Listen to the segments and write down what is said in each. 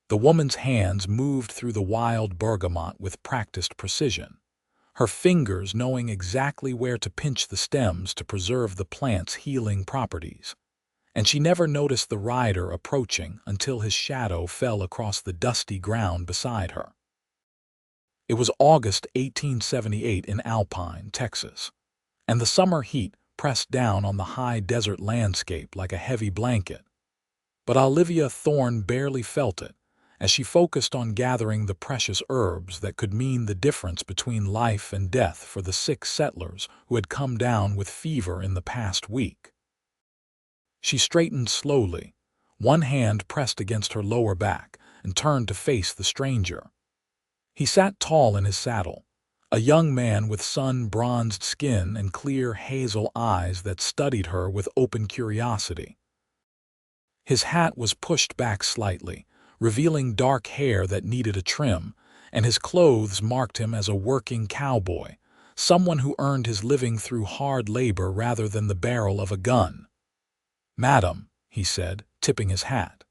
The woman's hands moved through the wild bergamot with practiced precision, her fingers knowing exactly where to pinch the stems to preserve the plant's healing properties. And she never noticed the rider approaching until his shadow fell across the dusty ground beside her. It was August 1878 in Alpine, Texas, and the summer heat pressed down on the high desert landscape like a heavy blanket. But Olivia Thorne barely felt it, as she focused on gathering the precious herbs that could mean the difference between life and death for the 6 settlers who had come down with fever in the past week. She straightened slowly, one hand pressed against her lower back, and turned to face the stranger. He sat tall in his saddle, a young man with sun-bronzed skin and clear hazel eyes that studied her with open curiosity. His hat was pushed back slightly, revealing dark hair that needed a trim, and his clothes marked him as a working cowboy, someone who earned his living through hard labor rather than the barrel of a gun. "Madam," he said, tipping his hat.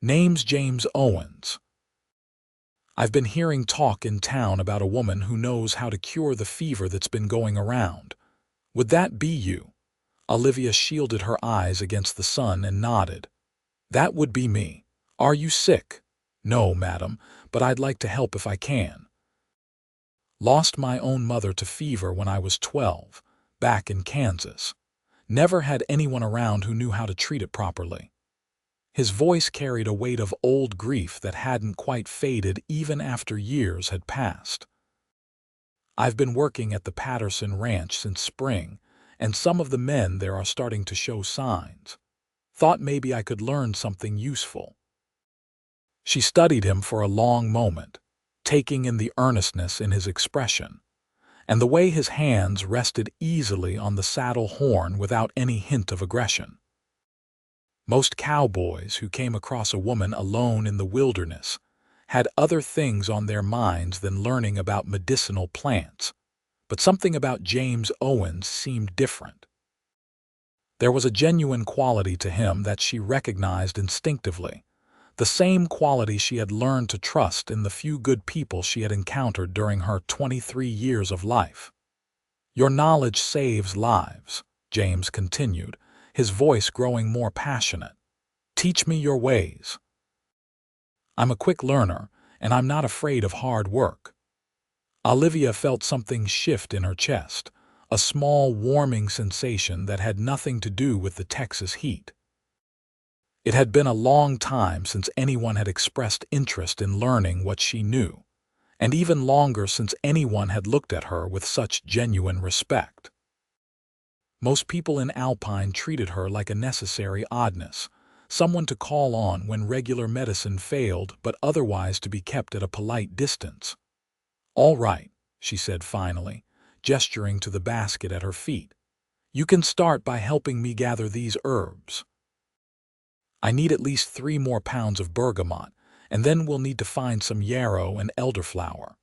"Name's James Owens. I've been hearing talk in town about a woman who knows how to cure the fever that's been going around. Would that be you?" Olivia shielded her eyes against the sun and nodded. "That would be me. Are you sick?" "No, madam, but I'd like to help if I can. Lost my own mother to fever when I was 12, back in Kansas. Never had anyone around who knew how to treat it properly." His voice carried a weight of old grief that hadn't quite faded even after years had passed. "I've been working at the Patterson Ranch since spring, and some of the men there are starting to show signs. Thought maybe I could learn something useful." She studied him for a long moment, taking in the earnestness in his expression, and the way his hands rested easily on the saddle horn without any hint of aggression. Most cowboys who came across a woman alone in the wilderness had other things on their minds than learning about medicinal plants, but something about James Owens seemed different. There was a genuine quality to him that she recognized instinctively, the same quality she had learned to trust in the few good people she had encountered during her 23 years of life. "Your knowledge saves lives," James continued, his voice growing more passionate. "Teach me your ways. I'm a quick learner, and I'm not afraid of hard work." Olivia felt something shift in her chest, a small warming sensation that had nothing to do with the Texas heat. It had been a long time since anyone had expressed interest in learning what she knew, and even longer since anyone had looked at her with such genuine respect. Most people in Alpine treated her like a necessary oddness, someone to call on when regular medicine failed but otherwise to be kept at a polite distance. "All right," she said finally, gesturing to the basket at her feet. "You can start by helping me gather these herbs. I need at least 3 more pounds of bergamot, and then we'll need to find some yarrow and elderflower.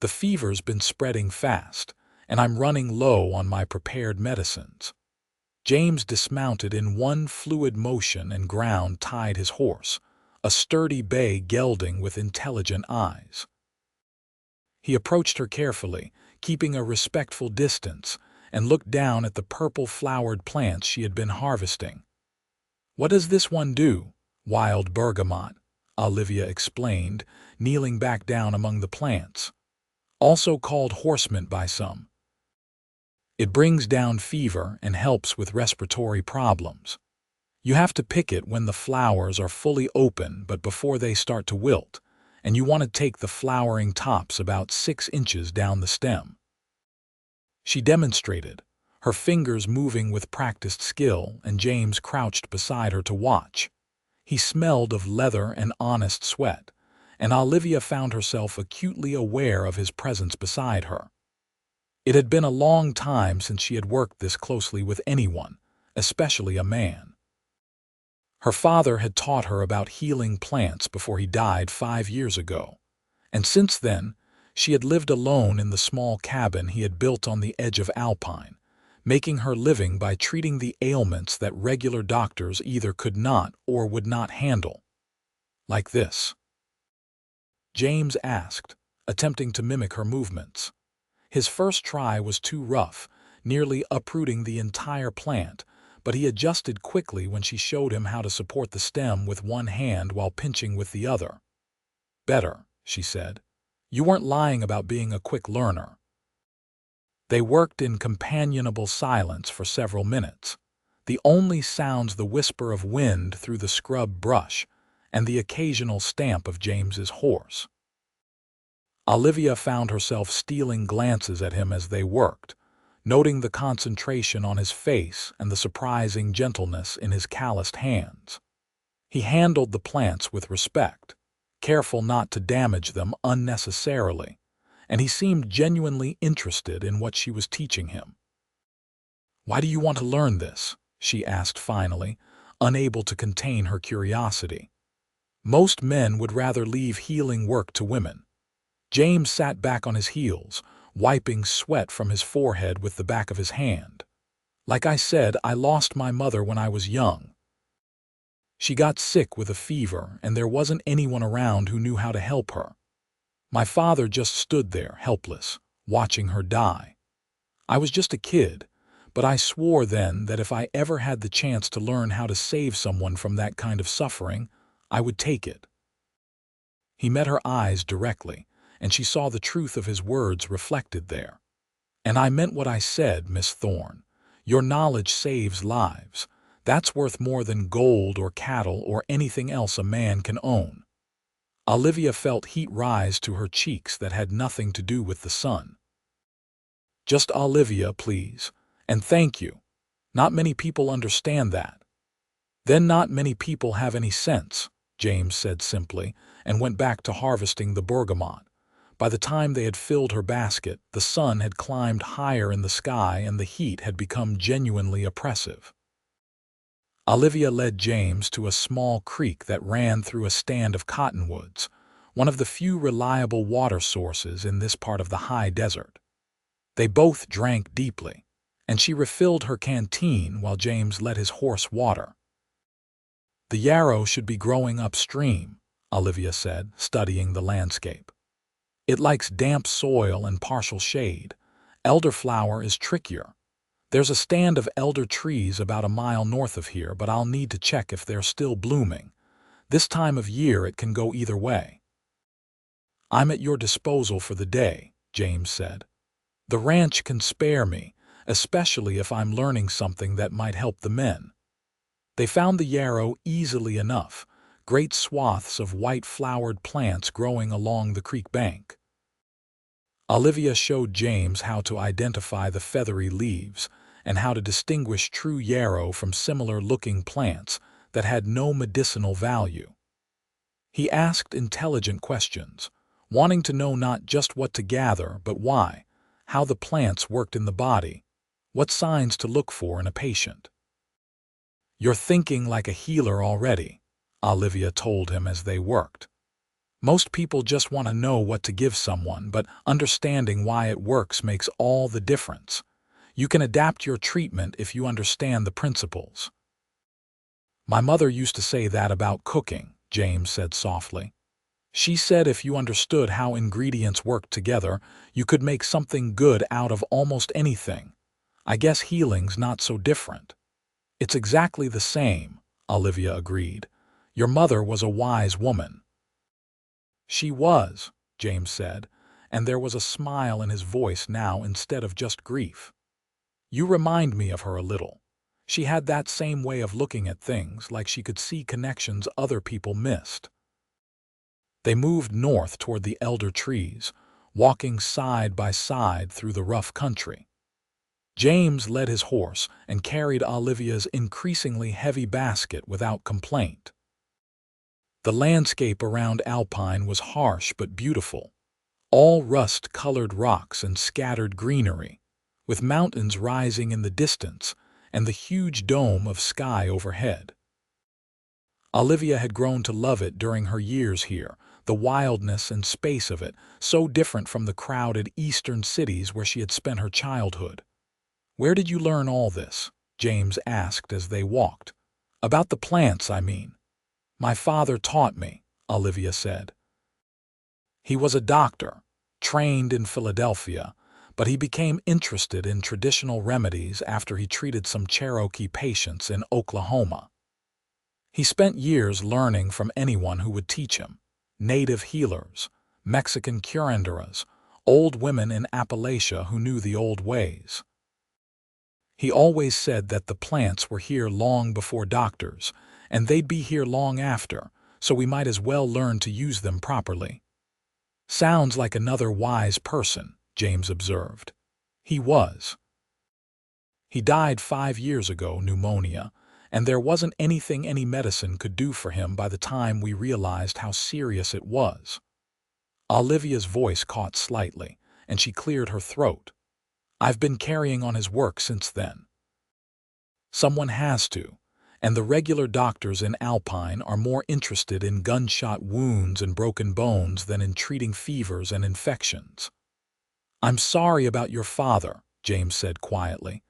The fever's been spreading fast, and I'm running low on my prepared medicines." James dismounted in one fluid motion and ground-tied his horse, a sturdy bay gelding with intelligent eyes. He approached her carefully, keeping a respectful distance, and looked down at the purple-flowered plants she had been harvesting. "What does this one do?" "Wild bergamot," Olivia explained, kneeling back down among the plants. "Also called horsemint by some. It brings down fever and helps with respiratory problems. You have to pick it when the flowers are fully open but before they start to wilt, and you want to take the flowering tops about 6 inches down the stem." She demonstrated, her fingers moving with practiced skill, and James crouched beside her to watch. He smelled of leather and honest sweat, and Olivia found herself acutely aware of his presence beside her. It had been a long time since she had worked this closely with anyone, especially a man. Her father had taught her about healing plants before he died 5 years ago, and since then, she had lived alone in the small cabin he had built on the edge of Alpine, making her living by treating the ailments that regular doctors either could not or would not handle. Like this. James asked, attempting to mimic her movements. His first try was too rough, nearly uprooting the entire plant, but he adjusted quickly when she showed him how to support the stem with one hand while pinching with the other. "Better," she said. "You weren't lying about being a quick learner." They worked in companionable silence for several minutes, the only sounds the whisper of wind through the scrub brush and the occasional stamp of James's horse. Olivia found herself stealing glances at him as they worked, noting the concentration on his face and the surprising gentleness in his calloused hands. He handled the plants with respect, careful not to damage them unnecessarily, and he seemed genuinely interested in what she was teaching him. "Why do you want to learn this?" she asked finally, unable to contain her curiosity. Most men would rather leave healing work to women. James sat back on his heels, wiping sweat from his forehead with the back of his hand. "Like I said, I lost my mother when I was young. She got sick with a fever, and there wasn't anyone around who knew how to help her. My father just stood there, helpless, watching her die. I was just a kid, but I swore then that if I ever had the chance to learn how to save someone from that kind of suffering, I would take it." He met her eyes directly, and she saw the truth of his words reflected there. "And I meant what I said, Miss Thorne. Your knowledge saves lives. That's worth more than gold or cattle or anything else a man can own." Olivia felt heat rise to her cheeks that had nothing to do with the sun. "Just Olivia, please. And thank you. Not many people understand that." "Then not many people have any sense," James said simply, and went back to harvesting the bergamot. By the time they had filled her basket, the sun had climbed higher in the sky and the heat had become genuinely oppressive. Olivia led James to a small creek that ran through a stand of cottonwoods, one of the few reliable water sources in this part of the high desert. They both drank deeply, and she refilled her canteen while James let his horse water. "The yarrow should be growing upstream," Olivia said, studying the landscape. "It likes damp soil and partial shade. Elderflower is trickier. There's a stand of elder trees about a mile north of here, but I'll need to check if they're still blooming. This time of year it can go either way." "I'm at your disposal for the day," James said. "The ranch can spare me, especially if I'm learning something that might help the men." They found the yarrow easily enough, great swaths of white-flowered plants growing along the creek bank. Olivia showed James how to identify the feathery leaves and how to distinguish true yarrow from similar-looking plants that had no medicinal value. He asked intelligent questions, wanting to know not just what to gather, but why, how the plants worked in the body, what signs to look for in a patient. "You're thinking like a healer already," Olivia told him as they worked. "Most people just want to know what to give someone, but understanding why it works makes all the difference. You can adapt your treatment if you understand the principles." "My mother used to say that about cooking," James said softly. "She said if you understood how ingredients worked together, you could make something good out of almost anything. I guess healing's not so different." "It's exactly the same," Olivia agreed. "Your mother was a wise woman." "She was," James said, and there was a smile in his voice now instead of just grief. "You remind me of her a little. She had that same way of looking at things, like she could see connections other people missed." They moved north toward the elder trees, walking side by side through the rough country. James led his horse and carried Olivia's increasingly heavy basket without complaint. The landscape around Alpine was harsh but beautiful, all rust-colored rocks and scattered greenery, with mountains rising in the distance and the huge dome of sky overhead. Olivia had grown to love it during her years here, the wildness and space of it, so different from the crowded eastern cities where she had spent her childhood. "Where did you learn all this?" James asked as they walked. "About the plants, I mean." "My father taught me," Olivia said. He was a doctor, trained in Philadelphia, but he became interested in traditional remedies after he treated some Cherokee patients in Oklahoma. He spent years learning from anyone who would teach him: native healers, Mexican curanderas, old women in Appalachia who knew the old ways. He always said that the plants were here long before doctors, and they'd be here long after, so we might as well learn to use them properly. Sounds like another wise person, James observed. He was. He died 5 years ago, pneumonia, and there wasn't anything any medicine could do for him by the time we realized how serious it was. Olivia's voice caught slightly, and she cleared her throat. I've been carrying on his work since then. Someone has to, and the regular doctors in Alpine are more interested in gunshot wounds and broken bones than in treating fevers and infections. I'm sorry about your father, James said quietly,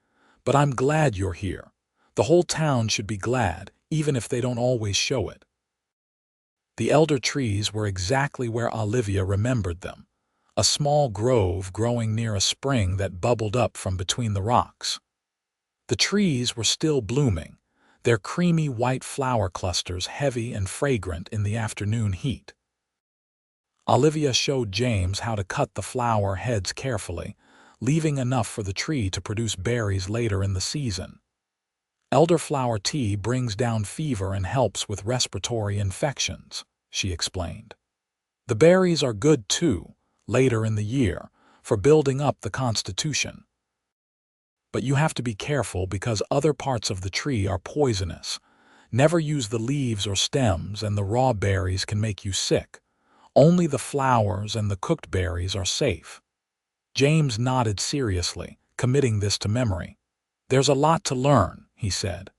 but I'm glad you're here. The whole town should be glad, even if they don't always show it. The elder trees were exactly where Olivia remembered them, a small grove growing near a spring that bubbled up from between the rocks. The trees were still blooming, their creamy white flower clusters heavy and fragrant in the afternoon heat. Olivia showed James how to cut the flower heads carefully, leaving enough for the tree to produce berries later in the season. Elderflower tea brings down fever and helps with respiratory infections, she explained. The berries are good too, later in the year, for building up the constitution. But you have to be careful because other parts of the tree are poisonous. Never use the leaves or stems, and the raw berries can make you sick. Only the flowers and the cooked berries are safe. James nodded seriously, committing this to memory. There's a lot to learn, he said.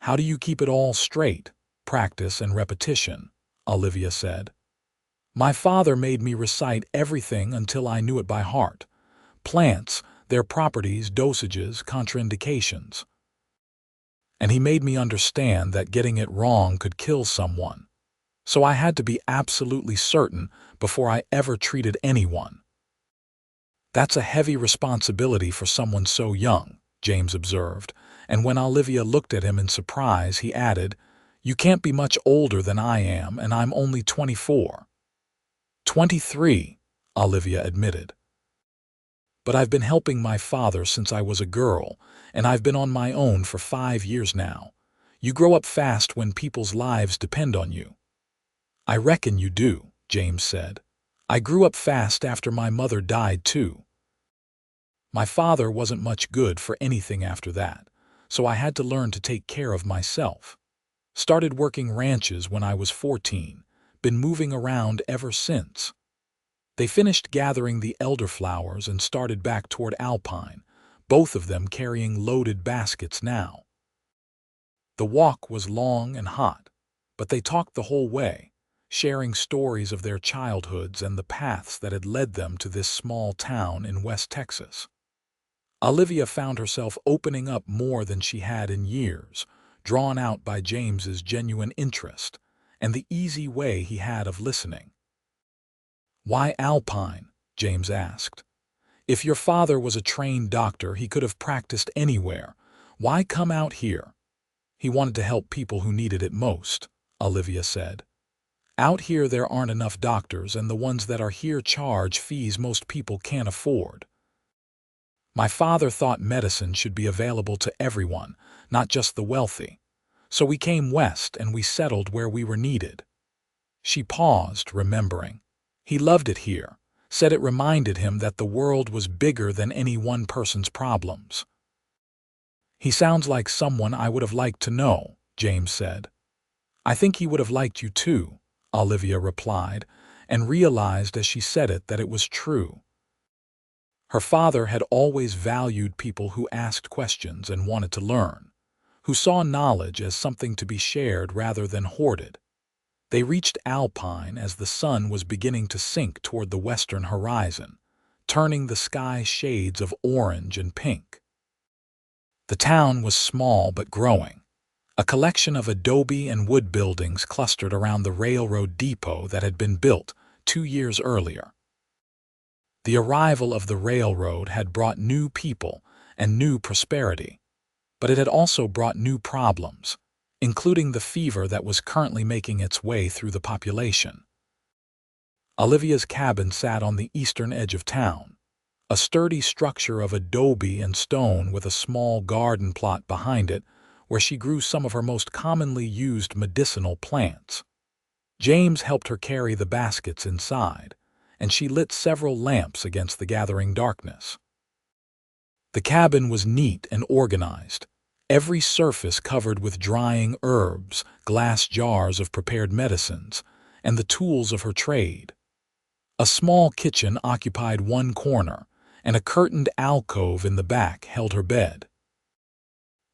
How do you keep it all straight? Practice and repetition, Olivia said. My father made me recite everything until I knew it by heart. Plants, their properties, dosages, contraindications. And he made me understand that getting it wrong could kill someone. So I had to be absolutely certain before I ever treated anyone. That's a heavy responsibility for someone so young, James observed, and when Olivia looked at him in surprise, he added, You can't be much older than I am, and I'm only 24. 23, Olivia admitted. But I've been helping my father since I was a girl, and I've been on my own for 5 years now. You grow up fast when people's lives depend on you. I reckon you do, James said. I grew up fast after my mother died too. My father wasn't much good for anything after that, so I had to learn to take care of myself. Started working ranches when I was 14, been moving around ever since. They finished gathering the elderflowers and started back toward Alpine, both of them carrying loaded baskets now. The walk was long and hot, but they talked the whole way, sharing stories of their childhoods and the paths that had led them to this small town in West Texas. Olivia found herself opening up more than she had in years, drawn out by James's genuine interest and the easy way he had of listening. Why Alpine? James asked. If your father was a trained doctor, he could have practiced anywhere. Why come out here? He wanted to help people who needed it most, Olivia said. Out here there aren't enough doctors, and the ones that are here charge fees most people can't afford. My father thought medicine should be available to everyone, not just the wealthy. So we came west and we settled where we were needed. She paused, remembering. He loved it here, said it reminded him that the world was bigger than any one person's problems. He sounds like someone I would have liked to know, James said. I think he would have liked you too, Olivia replied, and realized as she said it that it was true. Her father had always valued people who asked questions and wanted to learn, who saw knowledge as something to be shared rather than hoarded. They reached Alpine as the sun was beginning to sink toward the western horizon, turning the sky shades of orange and pink. The town was small but growing, a collection of adobe and wood buildings clustered around the railroad depot that had been built 2 years earlier. The arrival of the railroad had brought new people and new prosperity, but it had also brought new problems, including the fever that was currently making its way through the population. Olivia's cabin sat on the eastern edge of town, a sturdy structure of adobe and stone with a small garden plot behind it where she grew some of her most commonly used medicinal plants. James helped her carry the baskets inside, and she lit several lamps against the gathering darkness. The cabin was neat and organized, every surface covered with drying herbs, glass jars of prepared medicines, and the tools of her trade. A small kitchen occupied one corner, and a curtained alcove in the back held her bed.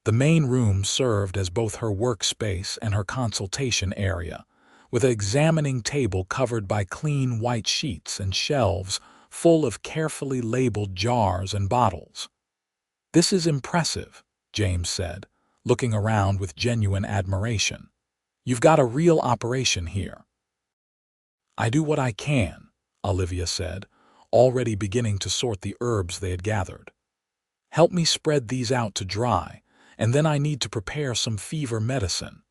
The main room served as both her workspace and her consultation area, with an examining table covered by clean white sheets and shelves full of carefully labeled jars and bottles. "This is impressive," James said, looking around with genuine admiration. "You've got a real operation here." "I do what I can," Olivia said, already beginning to sort the herbs they had gathered. "Help me spread these out to dry, and then I need to prepare some fever medicine.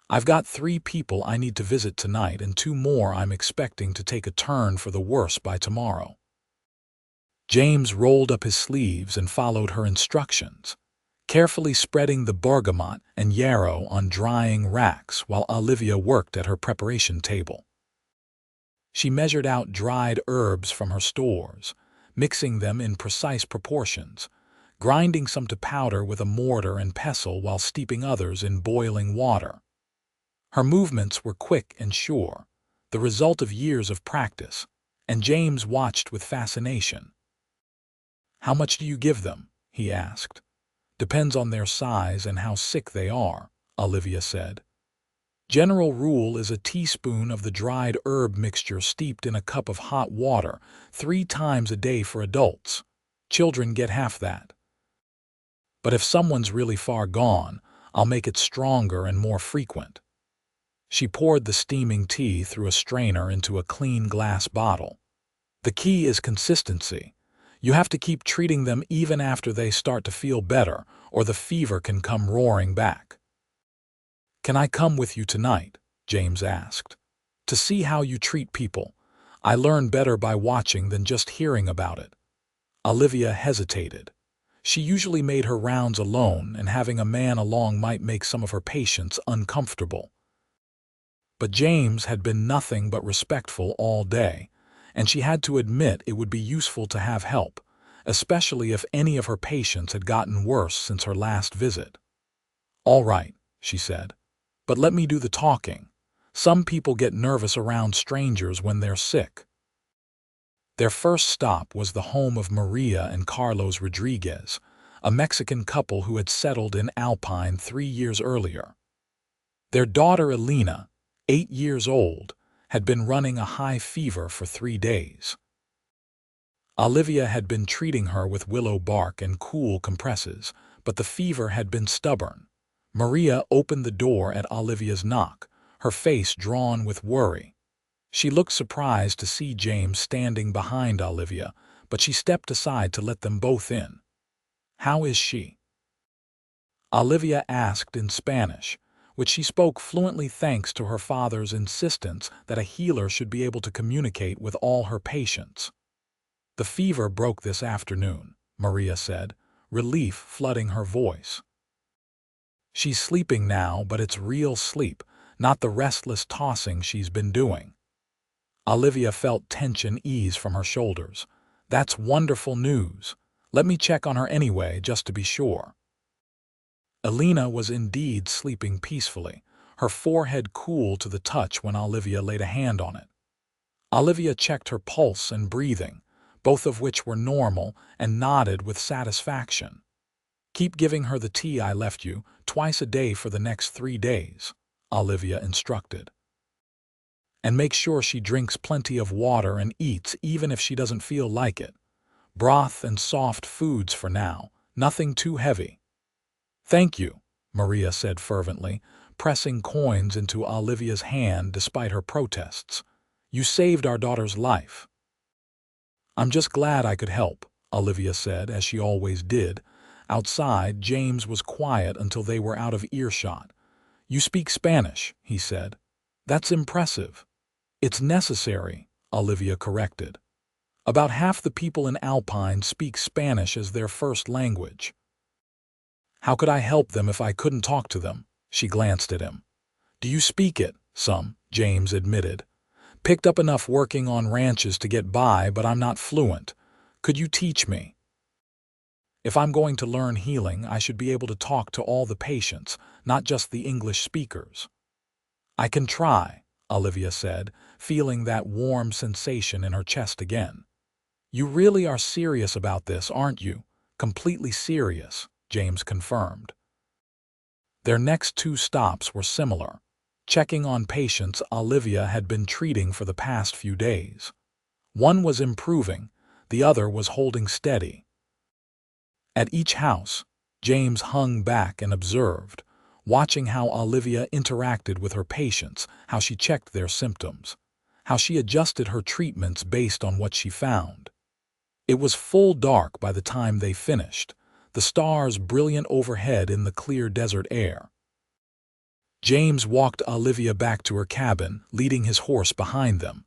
I've got 3 people I need to visit tonight and 2 more I'm expecting to take a turn for the worse by tomorrow." James rolled up his sleeves and followed her instructions, carefully spreading the bergamot and yarrow on drying racks while Olivia worked at her preparation table. She measured out dried herbs from her stores, mixing them in precise proportions, grinding some to powder with a mortar and pestle while steeping others in boiling water. Her movements were quick and sure, the result of years of practice, and James watched with fascination. "How much do you give them?" he asked. "Depends on their size and how sick they are," Olivia said. "General rule is a teaspoon of the dried herb mixture steeped in a cup of hot water 3 times a day for adults. Children get half that. But if someone's really far gone, I'll make it stronger and more frequent." She poured the steaming tea through a strainer into a clean glass bottle. "The key is consistency. You have to keep treating them even after they start to feel better, or the fever can come roaring back." "Can I come with you tonight?" James asked. "To see how you treat people. I learn better by watching than just hearing about it." Olivia hesitated. She usually made her rounds alone, and having a man along might make some of her patients uncomfortable. But James had been nothing but respectful all day, and she had to admit it would be useful to have help, especially if any of her patients had gotten worse since her last visit. "All right," she said, "but let me do the talking. Some people get nervous around strangers when they're sick." Their first stop was the home of Maria and Carlos Rodriguez, a Mexican couple who had settled in Alpine 3 years earlier. Their daughter Elena, 8 years old, had been running a high fever for 3 days. Olivia had been treating her with willow bark and cool compresses, but the fever had been stubborn. Maria opened the door at Olivia's knock, her face drawn with worry. She looked surprised to see James standing behind Olivia, but she stepped aside to let them both in. "How is she?" Olivia asked in Spanish, which she spoke fluently thanks to her father's insistence that a healer should be able to communicate with all her patients. "The fever broke this afternoon," Maria said, relief flooding her voice. "She's sleeping now, but it's real sleep, not the restless tossing she's been doing." Olivia felt tension ease from her shoulders. "That's wonderful news. Let me check on her anyway, just to be sure." Elena was indeed sleeping peacefully, her forehead cool to the touch when Olivia laid a hand on it. Olivia checked her pulse and breathing, both of which were normal, and nodded with satisfaction. "Keep giving her the tea I left you, twice a day for the next 3 days," Olivia instructed. "And make sure she drinks plenty of water and eats even if she doesn't feel like it. Broth and soft foods for now, nothing too heavy." "Thank you," Maria said fervently, pressing coins into Olivia's hand despite her protests. You saved our daughter's life." "I'm just glad I could help," Olivia said, as she always did. Outside, James was quiet until they were out of earshot. "You speak Spanish," he said. "That's impressive." "It's necessary," Olivia corrected. "About half the people in Alpine speak Spanish as their first language." "How could I help them if I couldn't talk to them?" She glanced at him. "Do you speak it?" "Some," James admitted. "Picked up enough working on ranches to get by, but I'm not fluent. Could you teach me?" "If I'm going to learn healing, I should be able to talk to all the patients, not just the English speakers." "I can try," Olivia said, feeling that warm sensation in her chest again. "You really are serious about this, aren't you?" "Completely serious," James confirmed. Their next two stops were similar. Checking on patients Olivia had been treating for the past few days. One was improving, the other was holding steady. At each house, James hung back and observed, watching how Olivia interacted with her patients, how she checked their symptoms, how she adjusted her treatments based on what she found. It was full dark by the time they finished, the stars brilliant overhead in the clear desert air. James walked Olivia back to her cabin, leading his horse behind them.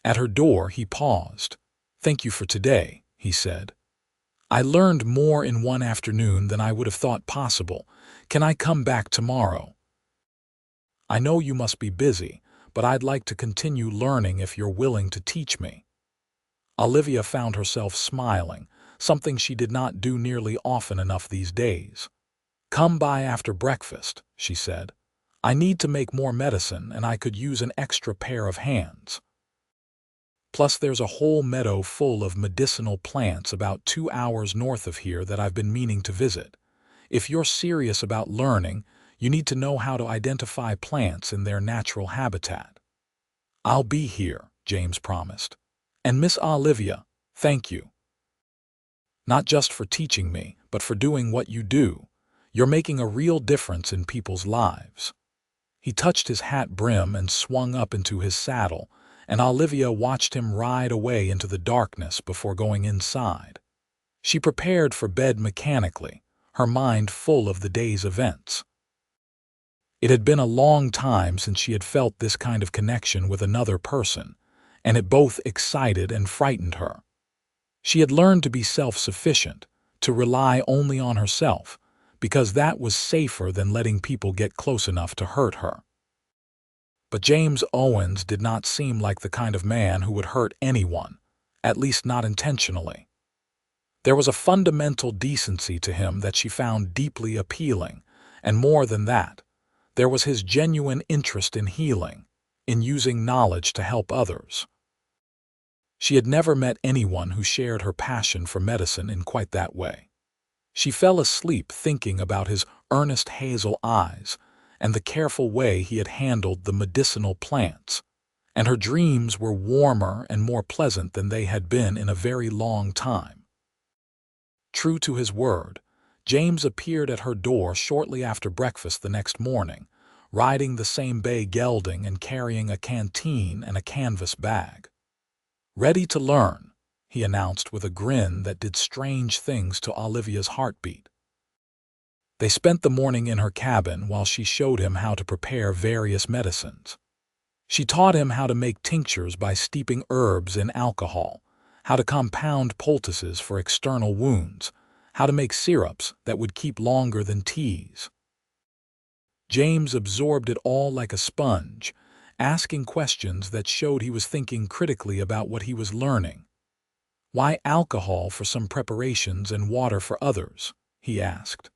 At her door, he paused. "Thank you for today," he said. "I learned more in one afternoon than I would have thought possible. Can I come back tomorrow?" "I know you must be busy, but I'd like to continue learning if you're willing to teach me." Olivia found herself smiling, something she did not do nearly often enough these days. "Come by after breakfast," she said. "I need to make more medicine, and I could use an extra pair of hands. Plus, there's a whole meadow full of medicinal plants about 2 hours north of here that I've been meaning to visit. If you're serious about learning, you need to know how to identify plants in their natural habitat." "I'll be here," James promised. "And Miss Olivia, thank you. Not just for teaching me, but for doing what you do. You're making a real difference in people's lives." He touched his hat brim and swung up into his saddle, and Olivia watched him ride away into the darkness before going inside. She prepared for bed mechanically, her mind full of the day's events. It had been a long time since she had felt this kind of connection with another person, and it both excited and frightened her. She had learned to be self-sufficient, to rely only on herself, because that was safer than letting people get close enough to hurt her. But James Owens did not seem like the kind of man who would hurt anyone, at least not intentionally. There was a fundamental decency to him that she found deeply appealing, and more than that, there was his genuine interest in healing, in using knowledge to help others. She had never met anyone who shared her passion for medicine in quite that way. She fell asleep thinking about his earnest hazel eyes and the careful way he had handled the medicinal plants, and her dreams were warmer and more pleasant than they had been in a very long time. True to his word, James appeared at her door shortly after breakfast the next morning, riding the same bay gelding and carrying a canteen and a canvas bag. "Ready to learn," he announced with a grin that did strange things to Olivia's heartbeat. They spent the morning in her cabin while she showed him how to prepare various medicines. She taught him how to make tinctures by steeping herbs in alcohol, how to compound poultices for external wounds, how to make syrups that would keep longer than teas. James absorbed it all like a sponge, asking questions that showed he was thinking critically about what he was learning. "Why alcohol for some preparations and water for others?" he asked.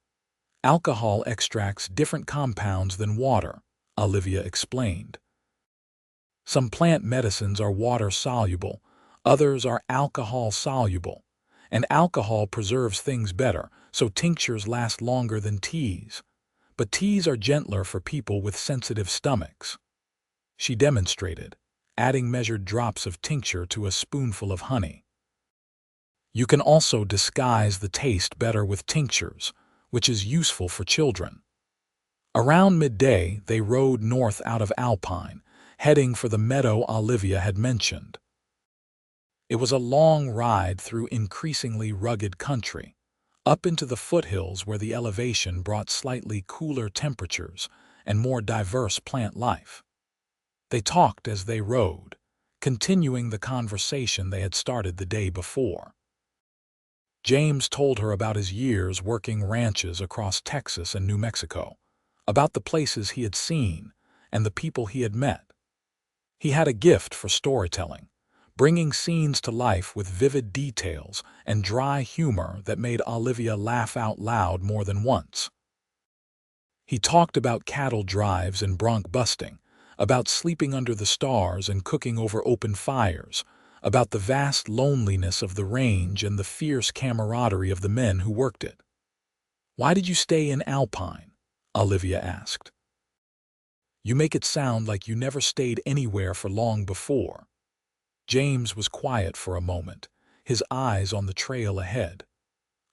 "Alcohol extracts different compounds than water," Olivia explained. "Some plant medicines are water-soluble, others are alcohol-soluble, and alcohol preserves things better, so tinctures last longer than teas. But teas are gentler for people with sensitive stomachs." She demonstrated, adding measured drops of tincture to a spoonful of honey. "You can also disguise the taste better with tinctures, which is useful for children." Around midday, they rode north out of Alpine, heading for the meadow Olivia had mentioned. It was a long ride through increasingly rugged country, up into the foothills where the elevation brought slightly cooler temperatures and more diverse plant life. They talked as they rode, continuing the conversation they had started the day before. James told her about his years working ranches across Texas and New Mexico, about the places he had seen and the people he had met. He had a gift for storytelling, bringing scenes to life with vivid details and dry humor that made Olivia laugh out loud more than once. He talked about cattle drives and bronc busting, about sleeping under the stars and cooking over open fires, about the vast loneliness of the range and the fierce camaraderie of the men who worked it. "Why did you stay in Alpine?" Olivia asked. "You make it sound like you never stayed anywhere for long before." James was quiet for a moment, his eyes on the trail ahead.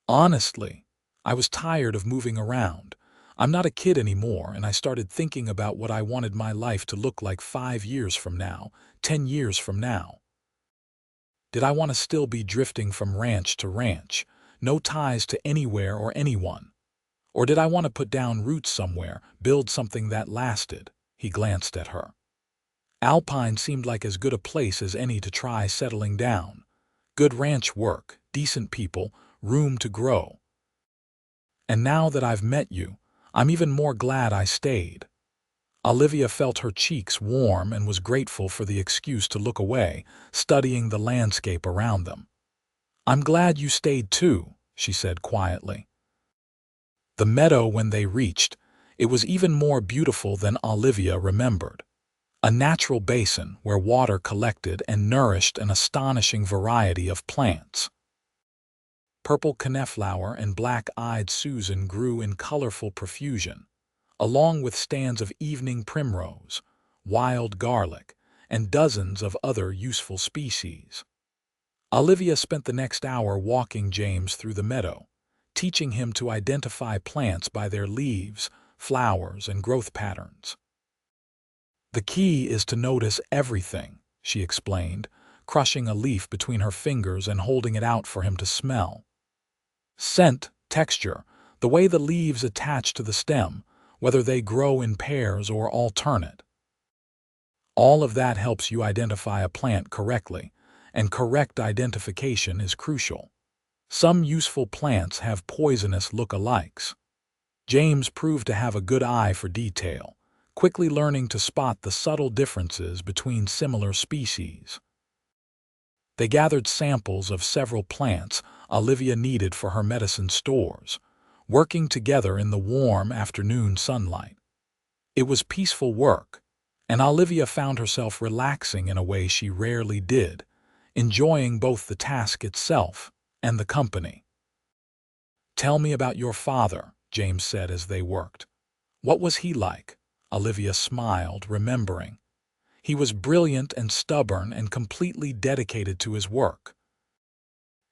"Honestly, I was tired of moving around. I'm not a kid anymore, and I started thinking about what I wanted my life to look like 5 years from now, 10 years from now. Did I want to still be drifting from ranch to ranch, no ties to anywhere or anyone? Or did I want to put down roots somewhere, build something that lasted?" He glanced at her. Alpine seemed like as good a place as any to try settling down. Good ranch work, decent people, room to grow. "And now that I've met you, I'm even more glad I stayed." Olivia felt her cheeks warm and was grateful for the excuse to look away, studying the landscape around them. "I'm glad you stayed too," she said quietly. The meadow, when they reached, it was even more beautiful than Olivia remembered. A natural basin where water collected and nourished an astonishing variety of plants. Purple coneflower and black-eyed Susan grew in colorful profusion, along with stands of evening primrose, wild garlic, and dozens of other useful species. Olivia spent the next hour walking James through the meadow, teaching him to identify plants by their leaves, flowers, and growth patterns. "The key is to notice everything," she explained, crushing a leaf between her fingers and holding it out for him to smell. "Scent, texture, the way the leaves attach to the stem, whether they grow in pairs or alternate. All of that helps you identify a plant correctly, and correct identification is crucial. Some useful plants have poisonous look-alikes." James proved to have a good eye for detail, quickly learning to spot the subtle differences between similar species. They gathered samples of several plants Olivia needed for her medicine stores, working together in the warm afternoon sunlight. It was peaceful work, and Olivia found herself relaxing in a way she rarely did, enjoying both the task itself and the company. "Tell me about your father," James said as they worked. "What was he like?" Olivia smiled, remembering. "He was brilliant and stubborn and completely dedicated to his work.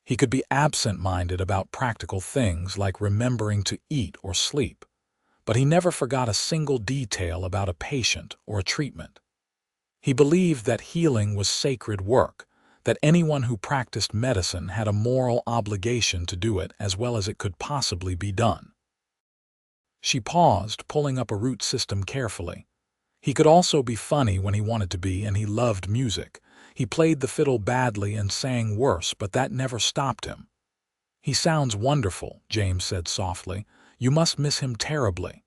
He could be absent-minded about practical things like remembering to eat or sleep, but he never forgot a single detail about a patient or a treatment. He believed that healing was sacred work, that anyone who practiced medicine had a moral obligation to do it as well as it could possibly be done." She paused, pulling up a root system carefully. "He could also be funny when he wanted to be, and he loved music. He played the fiddle badly and sang worse, but that never stopped him." "He sounds wonderful," James said softly. "You must miss him terribly."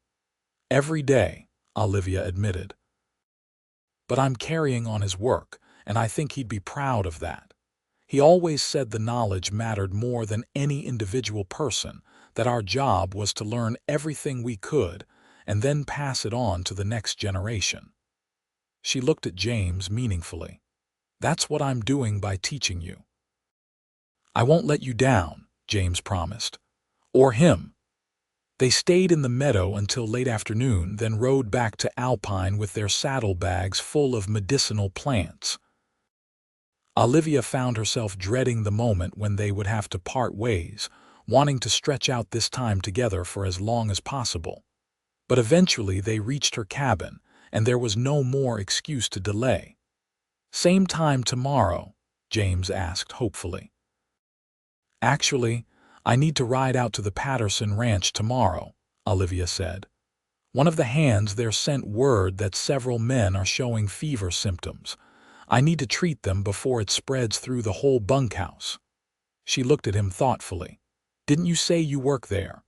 "Every day," Olivia admitted. "But I'm carrying on his work, and I think he'd be proud of that. He always said the knowledge mattered more than any individual person, that our job was to learn everything we could and then pass it on to the next generation." She looked at James meaningfully. "That's what I'm doing by teaching you." "I won't let you down," James promised. "Or him." They stayed in the meadow until late afternoon, then rode back to Alpine with their saddlebags full of medicinal plants. Olivia found herself dreading the moment when they would have to part ways, wanting to stretch out this time together for as long as possible. But eventually they reached her cabin, and there was no more excuse to delay. "Same time tomorrow?" James asked hopefully. "Actually, I need to ride out to the Patterson Ranch tomorrow," Olivia said. "One of the hands there sent word that several men are showing fever symptoms. I need to treat them before it spreads through the whole bunkhouse." She looked at him thoughtfully. "Didn't you say you work there?"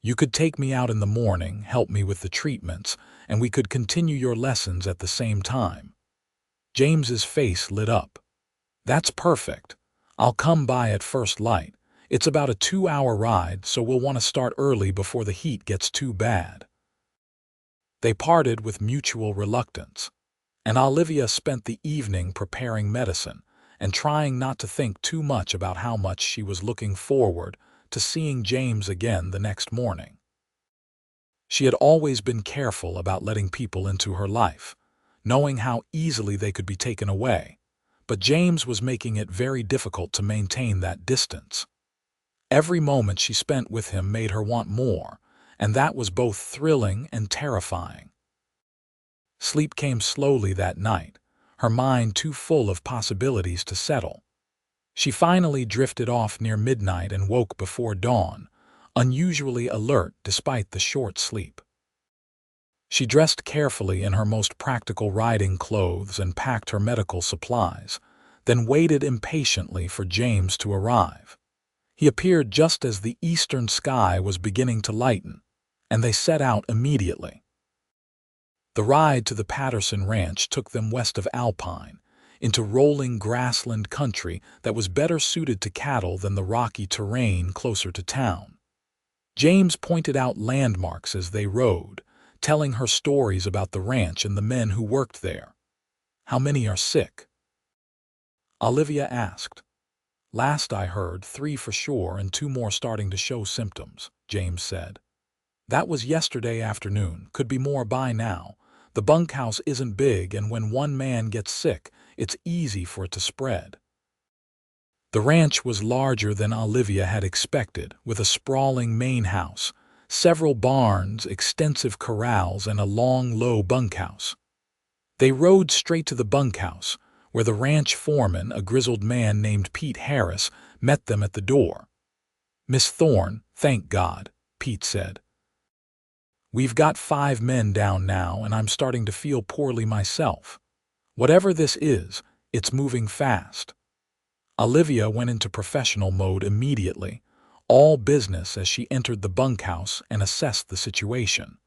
"You could take me out in the morning, help me with the treatments, and we could continue your lessons at the same time." James's face lit up. "That's perfect. I'll come by at first light. It's about a 2-hour ride, so we'll want to start early before the heat gets too bad." They parted with mutual reluctance, and Olivia spent the evening preparing medicine and trying not to think too much about how much she was looking forward to seeing James again the next morning. She had always been careful about letting people into her life, knowing how easily they could be taken away, but James was making it very difficult to maintain that distance. Every moment she spent with him made her want more, and that was both thrilling and terrifying. Sleep came slowly that night, her mind too full of possibilities to settle. She finally drifted off near midnight and woke before dawn, unusually alert despite the short sleep. She dressed carefully in her most practical riding clothes and packed her medical supplies, then waited impatiently for James to arrive. He appeared just as the eastern sky was beginning to lighten, and they set out immediately. The ride to the Patterson Ranch took them west of Alpine, into rolling grassland country that was better suited to cattle than the rocky terrain closer to town. James pointed out landmarks as they rode, telling her stories about the ranch and the men who worked there. "How many are sick?" Olivia asked. "Last I heard, 3 for sure and 2 more starting to show symptoms," James said. "That was yesterday afternoon, could be more by now. The bunkhouse isn't big, and when one man gets sick, it's easy for it to spread." The ranch was larger than Olivia had expected, with a sprawling main house, several barns, extensive corrals, and a long, low bunkhouse. They rode straight to the bunkhouse, where the ranch foreman, a grizzled man named Pete Harris, met them at the door. "Miss Thorne, thank God," Pete said. "We've got 5 men down now, and I'm starting to feel poorly myself. Whatever this is, it's moving fast." Olivia went into professional mode immediately, all business as she entered the bunkhouse and assessed the situation.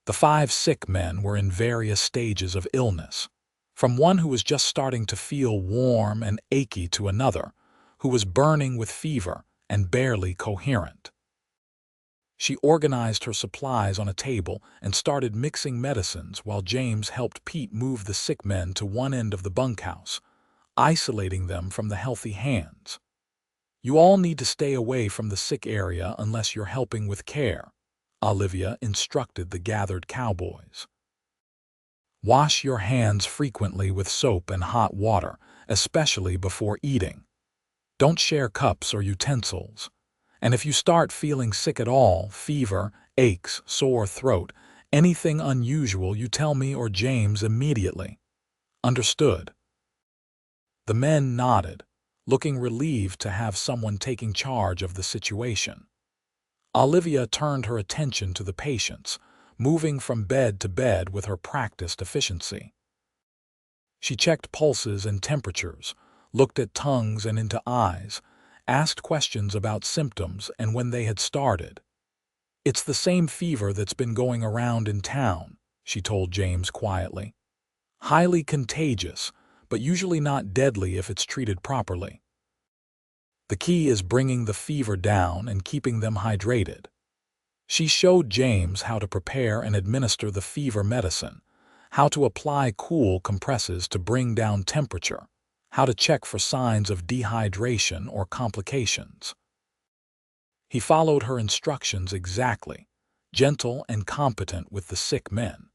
The 5 sick men were in various stages of illness, from one who was just starting to feel warm and achy to another, who was burning with fever and barely coherent. She organized her supplies on a table and started mixing medicines while James helped Pete move the sick men to one end of the bunkhouse, isolating them from the healthy hands. "You all need to stay away from the sick area unless you're helping with care," Olivia instructed the gathered cowboys. "Wash your hands frequently with soap and hot water, especially before eating. Don't share cups or utensils. And if you start feeling sick at all, fever, aches, sore throat, anything unusual, you tell me or James immediately. Understood?" The men nodded, looking relieved to have someone taking charge of the situation. Olivia turned her attention to the patients, moving from bed to bed with her practiced efficiency. She checked pulses and temperatures, looked at tongues and into eyes, asked questions about symptoms and when they had started. "It's the same fever that's been going around in town," she told James quietly. "Highly contagious, but usually not deadly if it's treated properly. The key is bringing the fever down and keeping them hydrated." She showed James how to prepare and administer the fever medicine, how to apply cool compresses to bring down temperature, how to check for signs of dehydration or complications. He followed her instructions exactly, gentle and competent with the sick men.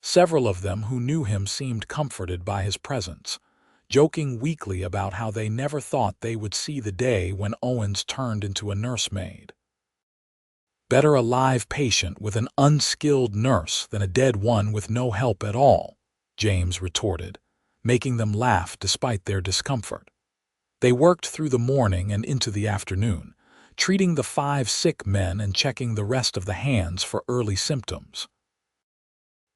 Several of them who knew him seemed comforted by his presence, joking weakly about how they never thought they would see the day when Owens turned into a nursemaid. Better a live patient with an unskilled nurse than a dead one with no help at all, James retorted, making them laugh despite their discomfort. They worked through the morning and into the afternoon, treating the 5 sick men and checking the rest of the hands for early symptoms.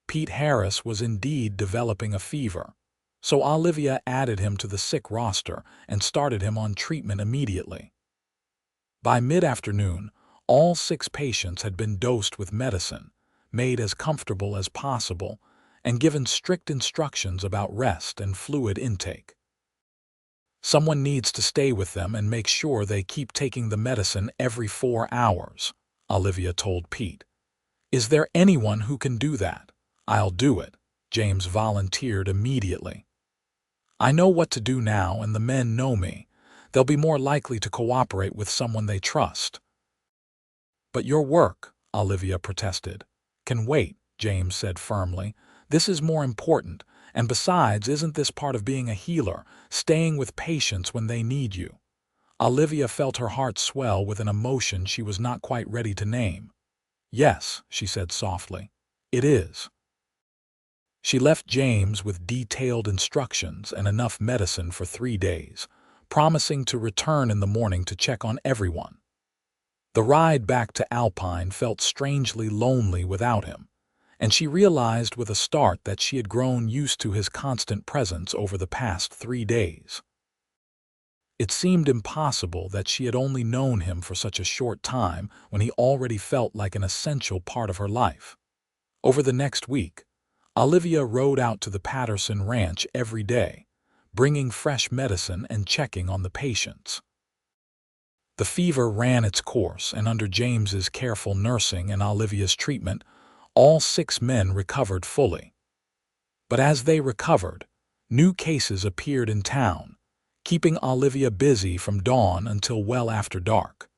Pete Harris was indeed developing a fever, so Olivia added him to the sick roster and started him on treatment immediately. By mid-afternoon, all 6 patients had been dosed with medicine, made as comfortable as possible, and given strict instructions about rest and fluid intake. Someone needs to stay with them and make sure they keep taking the medicine every 4 hours, Olivia told Pete. Is there anyone who can do that? I'll do it, James volunteered immediately. I know what to do now and the men know me. They'll be more likely to cooperate with someone they trust. But your work, Olivia protested. Can wait, James said firmly. This is more important, and besides, isn't this part of being a healer, staying with patients when they need you? Olivia felt her heart swell with an emotion she was not quite ready to name. Yes, she said softly, it is. She left James with detailed instructions and enough medicine for 3 days, promising to return in the morning to check on everyone. The ride back to Alpine felt strangely lonely without him, and she realized with a start that she had grown used to his constant presence over the past 3 days. It seemed impossible that she had only known him for such a short time when he already felt like an essential part of her life. Over the next week, Olivia rode out to the Patterson ranch every day, bringing fresh medicine and checking on the patients. The fever ran its course, and under James's careful nursing and Olivia's treatment, all 6 men recovered fully. But as they recovered, new cases appeared in town, keeping Olivia busy from dawn until well after dark.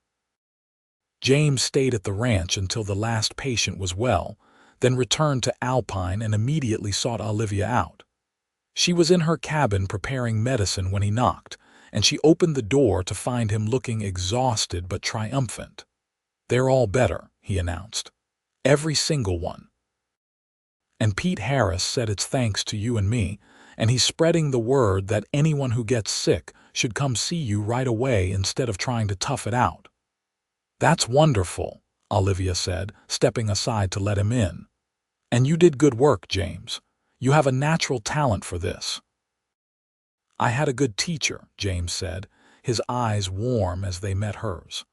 James stayed at the ranch until the last patient was well, then returned to Alpine and immediately sought Olivia out. She was in her cabin preparing medicine when he knocked, and she opened the door to find him looking exhausted but triumphant. They're all better, he announced. Every single one. And Pete Harris said it's thanks to you and me, and he's spreading the word that anyone who gets sick should come see you right away instead of trying to tough it out. That's wonderful, Olivia said, stepping aside to let him in. And you did good work, James. You have a natural talent for this. I had a good teacher, James said, his eyes warm as they met hers.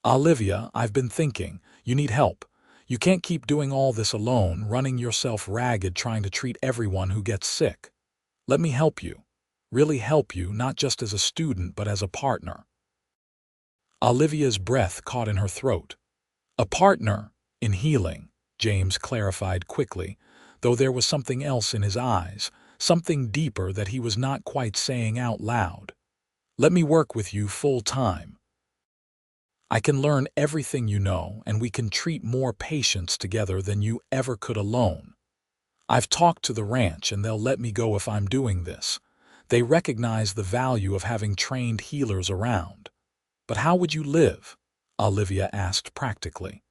Olivia, I've been thinking, you need help. You can't keep doing all this alone, running yourself ragged trying to treat everyone who gets sick. Let me help you. Really help you, not just as a student, but as a partner. Olivia's breath caught in her throat. A partner in healing, James clarified quickly, though there was something else in his eyes, something deeper that he was not quite saying out loud. Let me work with you full time. I can learn everything you know, and we can treat more patients together than you ever could alone. I've talked to the ranch and they'll let me go if I'm doing this. They recognize the value of having trained healers around. But how would you live? Olivia asked practically.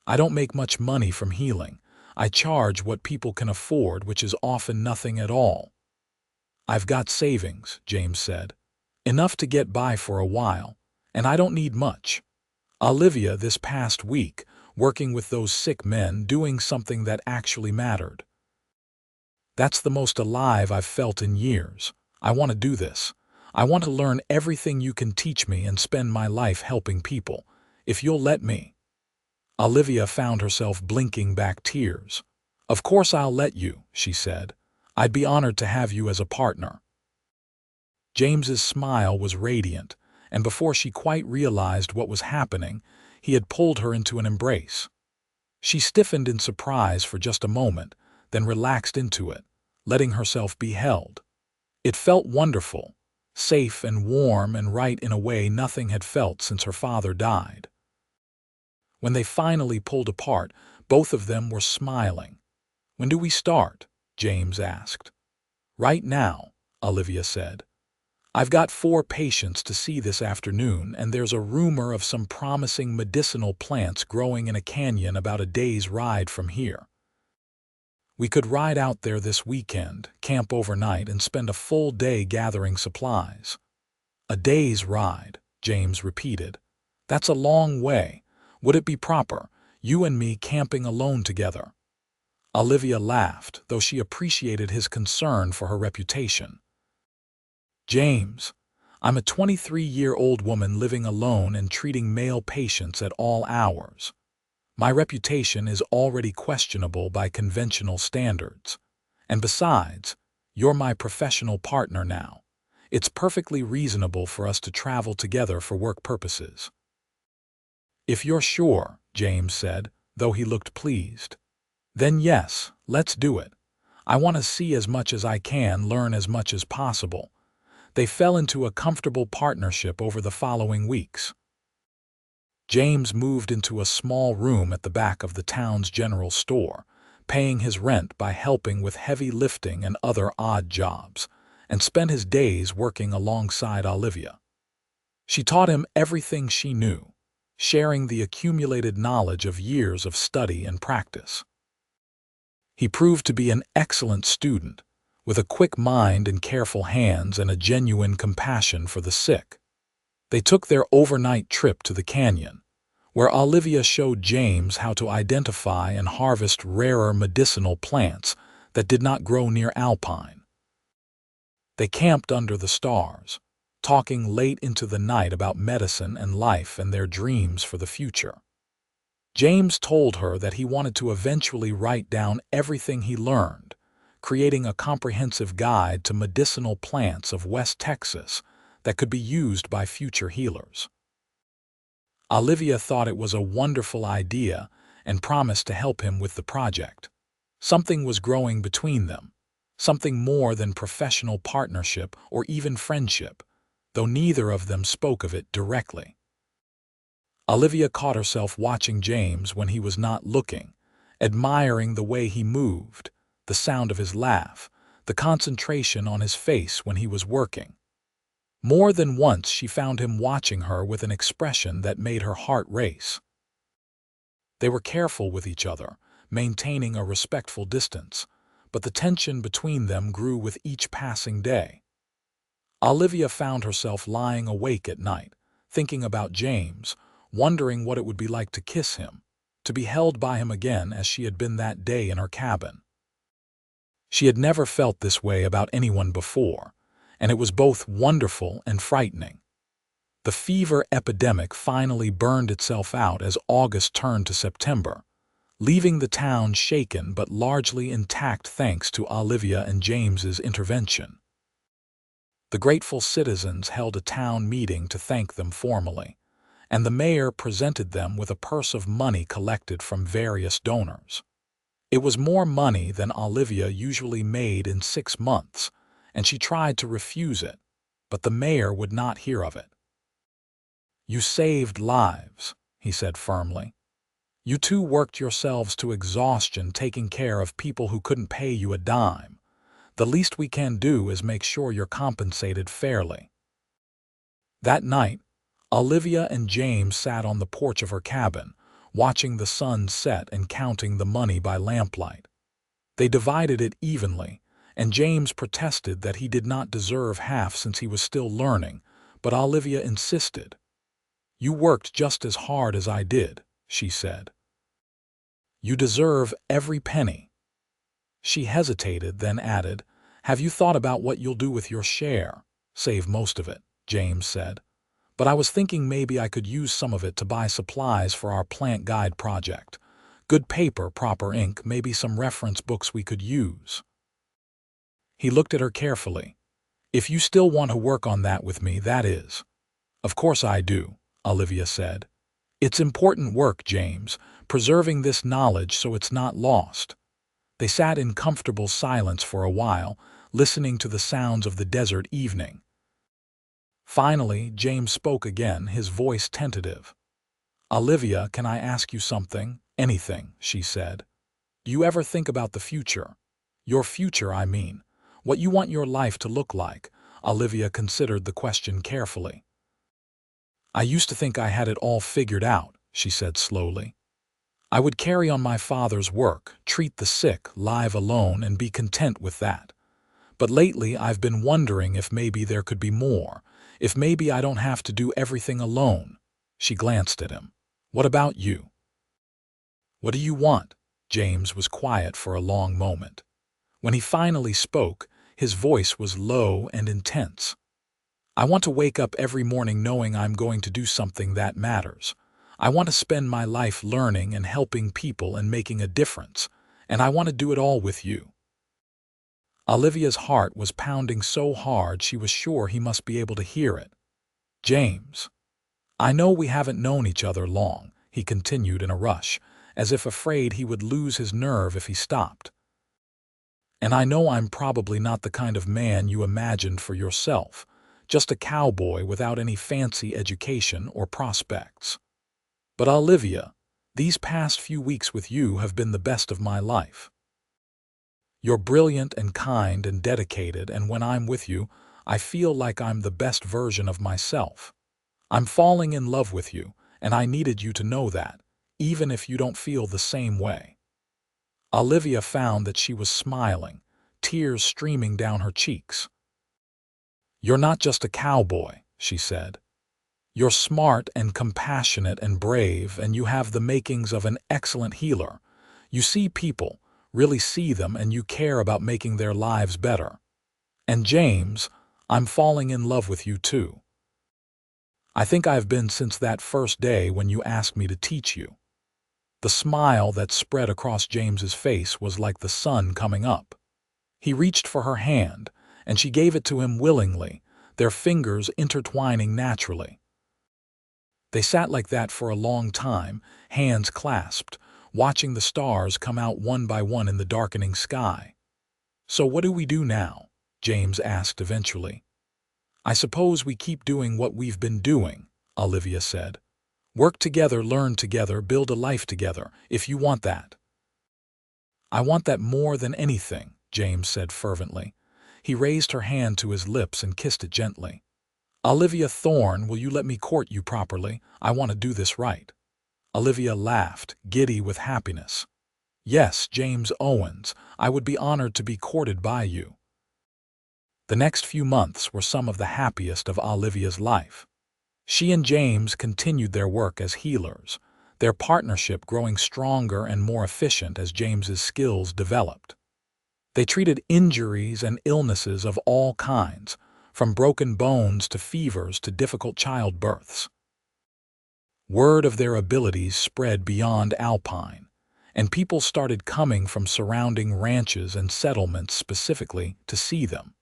I don't make much money from healing. I charge what people can afford, which is often nothing at all. I've got savings, James said. Enough to get by for a while, and I don't need much. Olivia, this past week, working with those sick men, doing something that actually mattered. That's the most alive I've felt in years. I want to do this. I want to learn everything you can teach me and spend my life helping people, if you'll let me. Olivia found herself blinking back tears. Of course I'll let you, she said. I'd be honored to have you as a partner. James's smile was radiant, and before she quite realized what was happening, he had pulled her into an embrace. She stiffened in surprise for just a moment, then relaxed into it, letting herself be held. It felt wonderful, safe and warm and right in a way nothing had felt since her father died. When they finally pulled apart, both of them were smiling. When do we start? James asked. Right now, Olivia said. I've got 4 patients to see this afternoon, and there's a rumor of some promising medicinal plants growing in a canyon about a day's ride from here. We could ride out there this weekend, camp overnight, and spend a full day gathering supplies." "A day's ride," James repeated. "That's a long way. Would it be proper, you and me camping alone together?" Olivia laughed, though she appreciated his concern for her reputation. "James, I'm a 23-year-old woman living alone and treating male patients at all hours. My reputation is already questionable by conventional standards. And besides, you're my professional partner now. It's perfectly reasonable for us to travel together for work purposes." "If you're sure," James said, though he looked pleased. "Then yes, let's do it. I want to see as much as I can, learn as much as possible." They fell into a comfortable partnership over the following weeks. James moved into a small room at the back of the town's general store, paying his rent by helping with heavy lifting and other odd jobs, and spent his days working alongside Olivia. She taught him everything she knew, sharing the accumulated knowledge of years of study and practice. He proved to be an excellent student, with a quick mind and careful hands and a genuine compassion for the sick. They took their overnight trip to the canyon, where Olivia showed James how to identify and harvest rarer medicinal plants that did not grow near Alpine. They camped under the stars, talking late into the night about medicine and life and their dreams for the future. James told her that he wanted to eventually write down everything he learned, creating a comprehensive guide to medicinal plants of West Texas that could be used by future healers. Olivia thought it was a wonderful idea and promised to help him with the project. Something was growing between them, something more than professional partnership or even friendship, though neither of them spoke of it directly. Olivia caught herself watching James when he was not looking, admiring the way he moved, the sound of his laugh, the concentration on his face when he was working. More than once she found him watching her with an expression that made her heart race. They were careful with each other, maintaining a respectful distance, but the tension between them grew with each passing day. Olivia found herself lying awake at night, thinking about James, wondering what it would be like to kiss him, to be held by him again as she had been that day in her cabin. She had never felt this way about anyone before, and it was both wonderful and frightening. The fever epidemic finally burned itself out as August turned to September, leaving the town shaken but largely intact thanks to Olivia and James's intervention. The grateful citizens held a town meeting to thank them formally, and the mayor presented them with a purse of money collected from various donors. It was more money than Olivia usually made in 6 months, and she tried to refuse it, but the mayor would not hear of it. "You saved lives," he said firmly. "You two worked yourselves to exhaustion taking care of people who couldn't pay you a dime. The least we can do is make sure you're compensated fairly." That night, Olivia and James sat on the porch of her cabin, watching the sun set and counting the money by lamplight. They divided it evenly, and James protested that he did not deserve half since he was still learning, but Olivia insisted. "You worked just as hard as I did," she said. "You deserve every penny." She hesitated, then added, "Have you thought about what you'll do with your share?" "Save most of it," James said. "But I was thinking maybe I could use some of it to buy supplies for our plant guide project. Good paper, proper ink, maybe some reference books we could use." He looked at her carefully. "If you still want to work on that with me, that is." "Of course I do," Olivia said. "It's important work, James, preserving this knowledge so it's not lost." They sat in comfortable silence for a while, listening to the sounds of the desert evening. Finally, James spoke again, his voice tentative. "Olivia, can I ask you something?" "Anything," she said. "Do you ever think about the future? Your future, I mean. What you want your life to look like. Olivia considered the question carefully. I used to think I had it all figured out, she said slowly. I would carry on my father's work, treat the sick, live alone, and be content with that. But lately I've been wondering if maybe there could be more, if maybe I don't have to do everything alone. She glanced at him. What about you? What do you want? James was quiet for a long moment. When he finally spoke, his voice was low and intense. I want to wake up every morning knowing I'm going to do something that matters. I want to spend my life learning and helping people and making a difference, and I want to do it all with you. Olivia's heart was pounding so hard she was sure he must be able to hear it. James, I know we haven't known each other long, he continued in a rush, as if afraid he would lose his nerve if he stopped. And I know I'm probably not the kind of man you imagined for yourself, just a cowboy without any fancy education or prospects. But Olivia, these past few weeks with you have been the best of my life. You're brilliant and kind and dedicated, and when I'm with you, I feel like I'm the best version of myself. I'm falling in love with you, and I needed you to know that, even if you don't feel the same way. Olivia found that she was smiling, tears streaming down her cheeks. You're not just a cowboy, she said. You're smart and compassionate and brave, and you have the makings of an excellent healer. You see people, really see them, and you care about making their lives better. And James, I'm falling in love with you too. I think I've been since that first day when you asked me to teach you. The smile that spread across James's face was like the sun coming up. He reached for her hand, and she gave it to him willingly, their fingers intertwining naturally. They sat like that for a long time, hands clasped, watching the stars come out one by one in the darkening sky. So what do we do now? James asked eventually. I suppose we keep doing what we've been doing, Olivia said. Work together, learn together, build a life together, if you want that. I want that more than anything, James said fervently. He raised her hand to his lips and kissed it gently. Olivia Thorne, will you let me court you properly? I want to do this right. Olivia laughed, giddy with happiness. Yes, James Owens, I would be honored to be courted by you. The next few months were some of the happiest of Olivia's life. She and James continued their work as healers, their partnership growing stronger and more efficient as James's skills developed. They treated injuries and illnesses of all kinds, from broken bones to fevers to difficult childbirths. Word of their abilities spread beyond Alpine, and people started coming from surrounding ranches and settlements specifically to see them.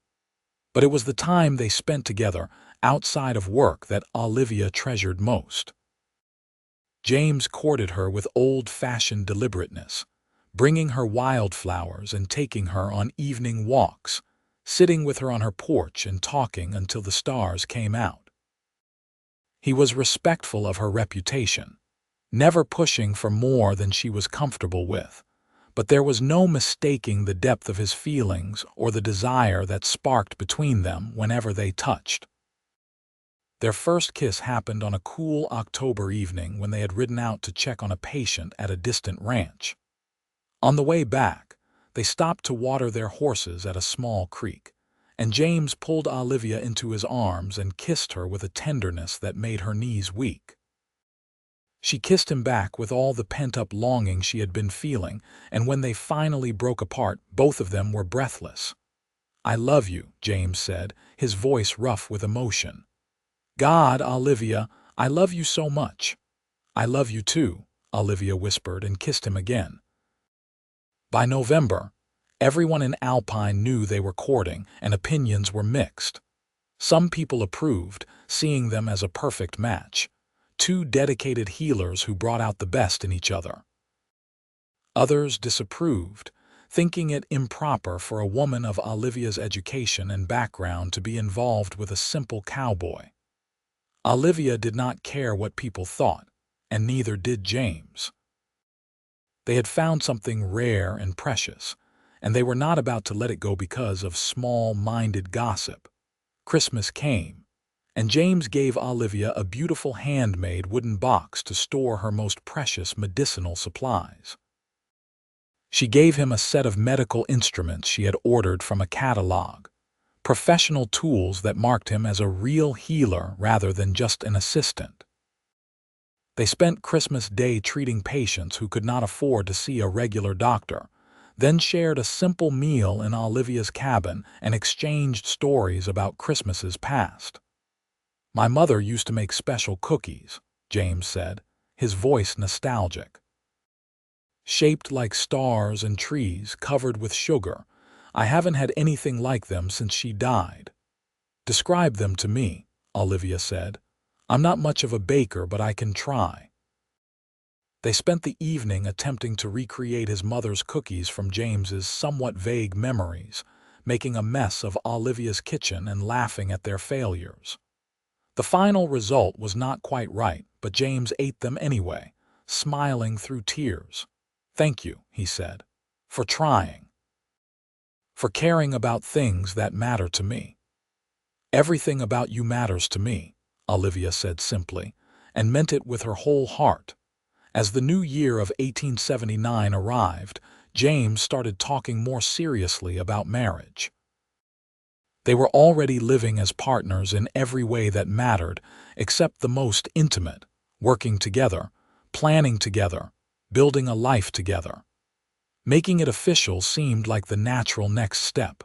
But it was the time they spent together outside of work that Olivia treasured most. James courted her with old-fashioned deliberateness, bringing her wildflowers and taking her on evening walks, sitting with her on her porch and talking until the stars came out. He was respectful of her reputation, never pushing for more than she was comfortable with, but there was no mistaking the depth of his feelings or the desire that sparked between them whenever they touched. Their first kiss happened on a cool October evening when they had ridden out to check on a patient at a distant ranch. On the way back, they stopped to water their horses at a small creek, and James pulled Olivia into his arms and kissed her with a tenderness that made her knees weak. She kissed him back with all the pent-up longing she had been feeling, and when they finally broke apart, both of them were breathless. I love you, James said, his voice rough with emotion. God, Olivia, I love you so much. I love you too, Olivia whispered and kissed him again. By November, everyone in Alpine knew they were courting, and opinions were mixed. Some people approved, seeing them as a perfect match, two dedicated healers who brought out the best in each other. Others disapproved, thinking it improper for a woman of Olivia's education and background to be involved with a simple cowboy. Olivia did not care what people thought, and neither did James. They had found something rare and precious, and they were not about to let it go because of small-minded gossip. Christmas came, and James gave Olivia a beautiful handmade wooden box to store her most precious medicinal supplies. She gave him a set of medical instruments she had ordered from a catalog, professional tools that marked him as a real healer rather than just an assistant. They spent Christmas Day treating patients who could not afford to see a regular doctor, then shared a simple meal in Olivia's cabin and exchanged stories about Christmases past. "My mother used to make special cookies," James said, his voice nostalgic. "Shaped like stars and trees covered with sugar. I haven't had anything like them since she died." "Describe them to me," Olivia said. "I'm not much of a baker, but I can try." They spent the evening attempting to recreate his mother's cookies from James's somewhat vague memories, making a mess of Olivia's kitchen and laughing at their failures. The final result was not quite right, but James ate them anyway, smiling through tears. "Thank you," he said, "for trying. For caring about things that matter to me." "Everything about you matters to me," Olivia said simply, and meant it with her whole heart. As the new year of 1879 arrived, James started talking more seriously about marriage. They were already living as partners in every way that mattered, except the most intimate, working together, planning together, building a life together. Making it official seemed like the natural next step.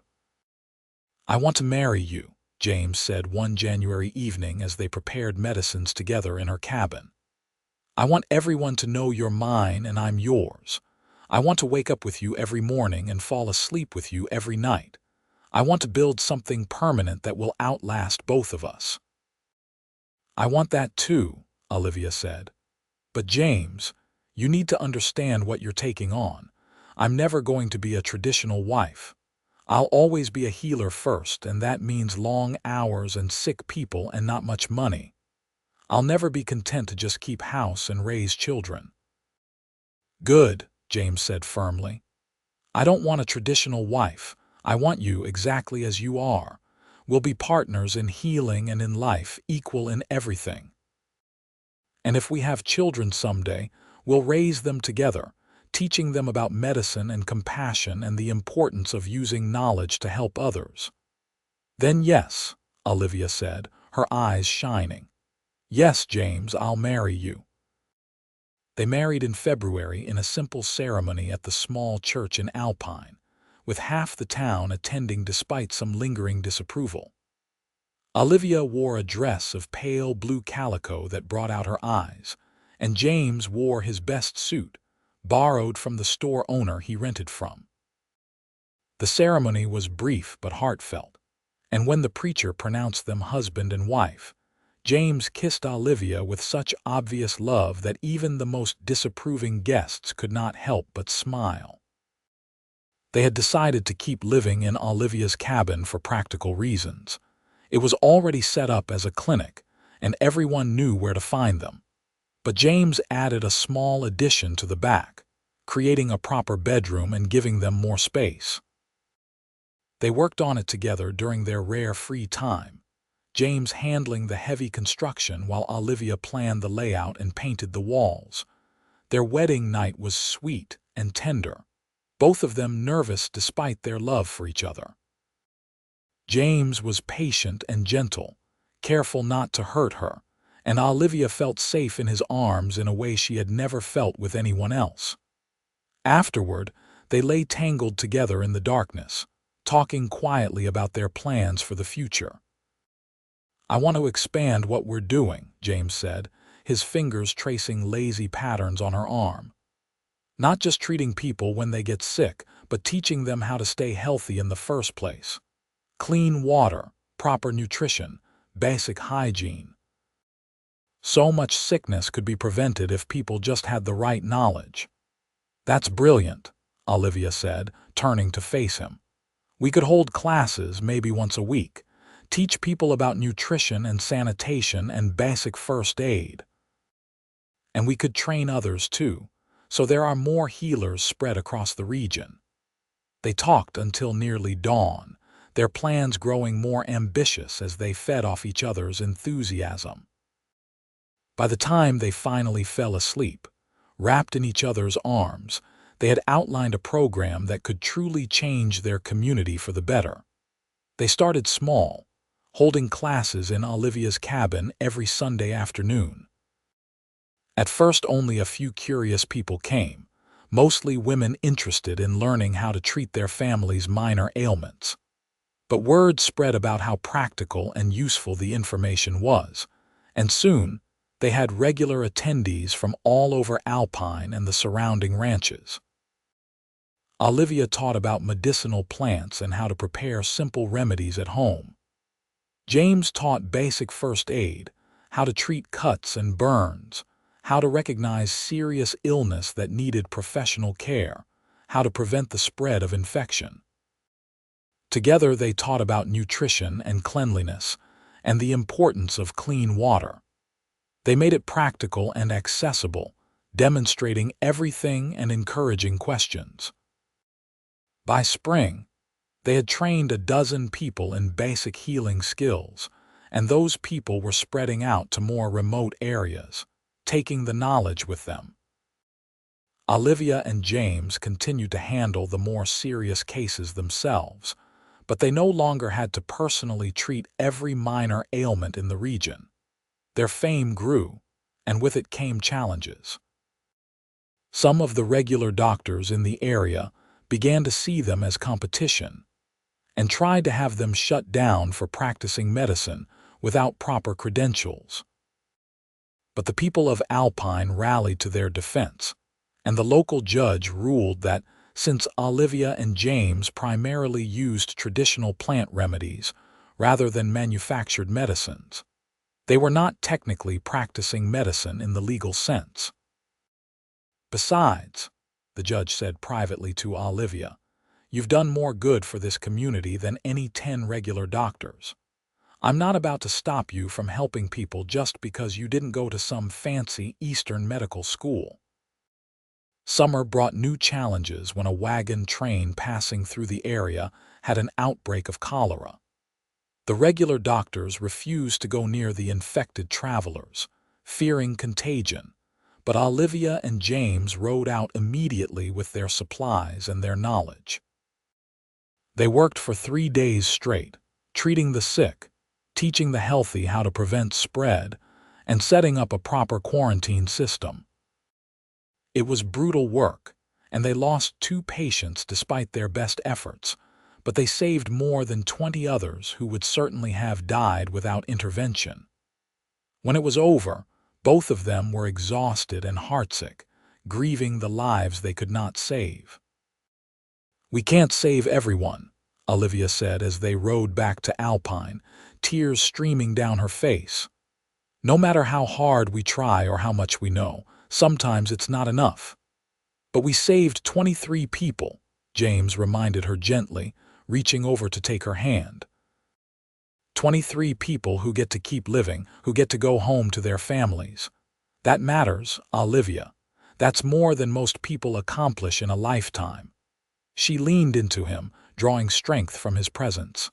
"I want to marry you," James said one January evening as they prepared medicines together in her cabin. "I want everyone to know you're mine and I'm yours. I want to wake up with you every morning and fall asleep with you every night. I want to build something permanent that will outlast both of us." "I want that too," Olivia said. "But James, you need to understand what you're taking on. I'm never going to be a traditional wife. I'll always be a healer first, and that means long hours and sick people and not much money. I'll never be content to just keep house and raise children." "Good," James said firmly. "I don't want a traditional wife. I want you exactly as you are. We'll be partners in healing and in life, equal in everything. And if we have children someday, we'll raise them together, teaching them about medicine and compassion and the importance of using knowledge to help others." "Then yes," Olivia said, her eyes shining. "Yes, James, I'll marry you." They married in February in a simple ceremony at the small church in Alpine, with half the town attending despite some lingering disapproval. Olivia wore a dress of pale blue calico that brought out her eyes, and James wore his best suit, borrowed from the store owner he rented from. The ceremony was brief but heartfelt, and when the preacher pronounced them husband and wife, James kissed Olivia with such obvious love that even the most disapproving guests could not help but smile. They had decided to keep living in Olivia's cabin for practical reasons. It was already set up as a clinic, and everyone knew where to find them. But James added a small addition to the back, creating a proper bedroom and giving them more space. They worked on it together during their rare free time, James handling the heavy construction while Olivia planned the layout and painted the walls. Their wedding night was sweet and tender, both of them nervous despite their love for each other. James was patient and gentle, careful not to hurt her, and Olivia felt safe in his arms in a way she had never felt with anyone else. Afterward, they lay tangled together in the darkness, talking quietly about their plans for the future. "I want to expand what we're doing," James said, his fingers tracing lazy patterns on her arm. "Not just treating people when they get sick, but teaching them how to stay healthy in the first place. Clean water, proper nutrition, basic hygiene. So much sickness could be prevented if people just had the right knowledge." "That's brilliant," Olivia said, turning to face him. "We could hold classes maybe once a week, teach people about nutrition and sanitation and basic first aid. And we could train others too, so there are more healers spread across the region." They talked until nearly dawn, their plans growing more ambitious as they fed off each other's enthusiasm. By the time they finally fell asleep, wrapped in each other's arms, they had outlined a program that could truly change their community for the better. They started small, holding classes in Olivia's cabin every Sunday afternoon. At first, only a few curious people came, mostly women interested in learning how to treat their family's minor ailments. But word spread about how practical and useful the information was, and soon they had regular attendees from all over Alpine and the surrounding ranches. Olivia taught about medicinal plants and how to prepare simple remedies at home. James taught basic first aid, how to treat cuts and burns, how to recognize serious illness that needed professional care, how to prevent the spread of infection. Together they taught about nutrition and cleanliness and the importance of clean water. They made it practical and accessible, demonstrating everything and encouraging questions. By spring, they had trained a dozen people in basic healing skills, and those people were spreading out to more remote areas, taking the knowledge with them. Olivia and James continued to handle the more serious cases themselves, but they no longer had to personally treat every minor ailment in the region. Their fame grew, and with it came challenges. Some of the regular doctors in the area began to see them as competition and tried to have them shut down for practicing medicine without proper credentials. But the people of Alpine rallied to their defense, and the local judge ruled that since Olivia and James primarily used traditional plant remedies rather than manufactured medicines, they were not technically practicing medicine in the legal sense. Besides, the judge said privately to Olivia, "You've done more good for this community than any 10 regular doctors. I'm not about to stop you from helping people just because you didn't go to some fancy Eastern medical school." Summer brought new challenges when a wagon train passing through the area had an outbreak of cholera. The regular doctors refused to go near the infected travelers, fearing contagion, but Olivia and James rode out immediately with their supplies and their knowledge. They worked for 3 days straight, treating the sick, teaching the healthy how to prevent spread, and setting up a proper quarantine system. It was brutal work, and they lost 2 patients despite their best efforts, but they saved more than 20 others who would certainly have died without intervention. When it was over, both of them were exhausted and heartsick, grieving the lives they could not save. "We can't save everyone," Olivia said as they rode back to Alpine, tears streaming down her face. "No matter how hard we try or how much we know, sometimes it's not enough." "But we saved 23 people," James reminded her gently, reaching over to take her hand. 23 people who get to keep living, who get to go home to their families. That matters, Olivia. That's more than most people accomplish in a lifetime." She leaned into him, drawing strength from his presence.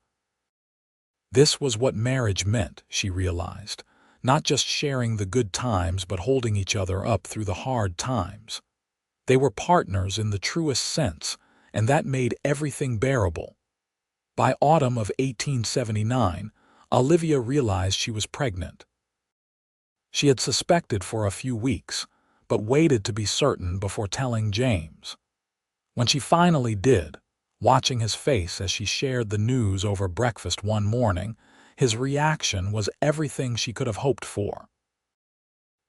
This was what marriage meant, she realized, not just sharing the good times but holding each other up through the hard times. They were partners in the truest sense, and that made everything bearable. By autumn of 1879, Olivia realized she was pregnant. She had suspected for a few weeks, but waited to be certain before telling James. When she finally did, watching his face as she shared the news over breakfast one morning, his reaction was everything she could have hoped for.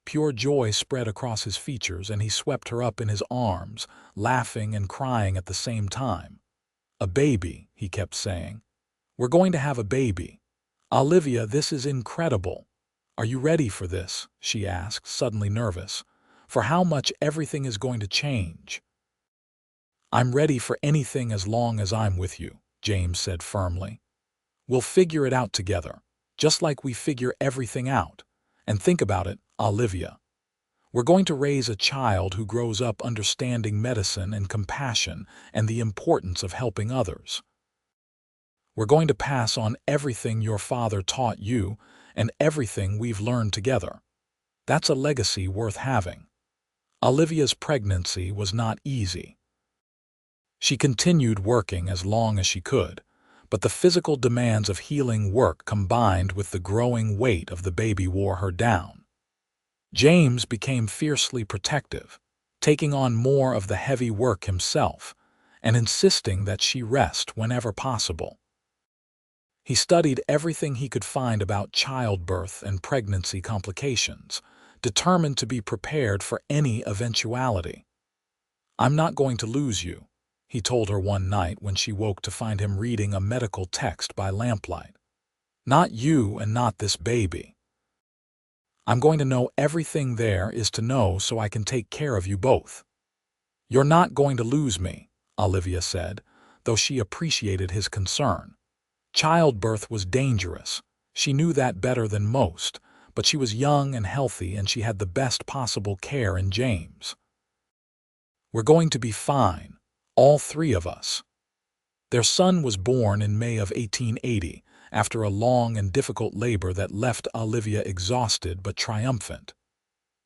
Pure joy spread across his features, and he swept her up in his arms, laughing and crying at the same time. "A baby," he kept saying. "We're going to have a baby. Olivia, this is incredible. Are you ready for this?" she asked, suddenly nervous. "For how much everything is going to change." "I'm ready for anything as long as I'm with you," James said firmly. "We'll figure it out together, just like we figure everything out. And think about it, Olivia. We're going to raise a child who grows up understanding medicine and compassion and the importance of helping others. We're going to pass on everything your father taught you and everything we've learned together. That's a legacy worth having. Olivia's pregnancy was not easy. She continued working as long as she could, but the physical demands of healing work combined with the growing weight of the baby wore her down. James became fiercely protective, taking on more of the heavy work himself and insisting that she rest whenever possible. He studied everything he could find about childbirth and pregnancy complications, determined to be prepared for any eventuality. "I'm not going to lose you," he told her one night when she woke to find him reading a medical text by lamplight. "Not you and not this baby. I'm going to know everything there is to know so I can take care of you both." "You're not going to lose me," Olivia said, though she appreciated his concern. Childbirth was dangerous. She knew that better than most, but she was young and healthy and she had the best possible care in James. "We're going to be fine, all three of us." Their son was born in May of 1880, after a long and difficult labor that left Olivia exhausted but triumphant.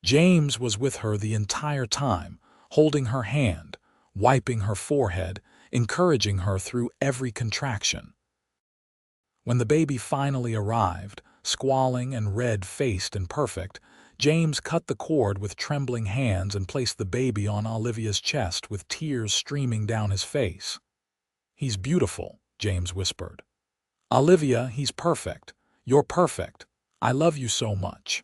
James was with her the entire time, holding her hand, wiping her forehead, encouraging her through every contraction. When the baby finally arrived, squalling and red-faced and perfect, James cut the cord with trembling hands and placed the baby on Olivia's chest with tears streaming down his face. "He's beautiful," James whispered. "Olivia, he's perfect. You're perfect. I love you so much."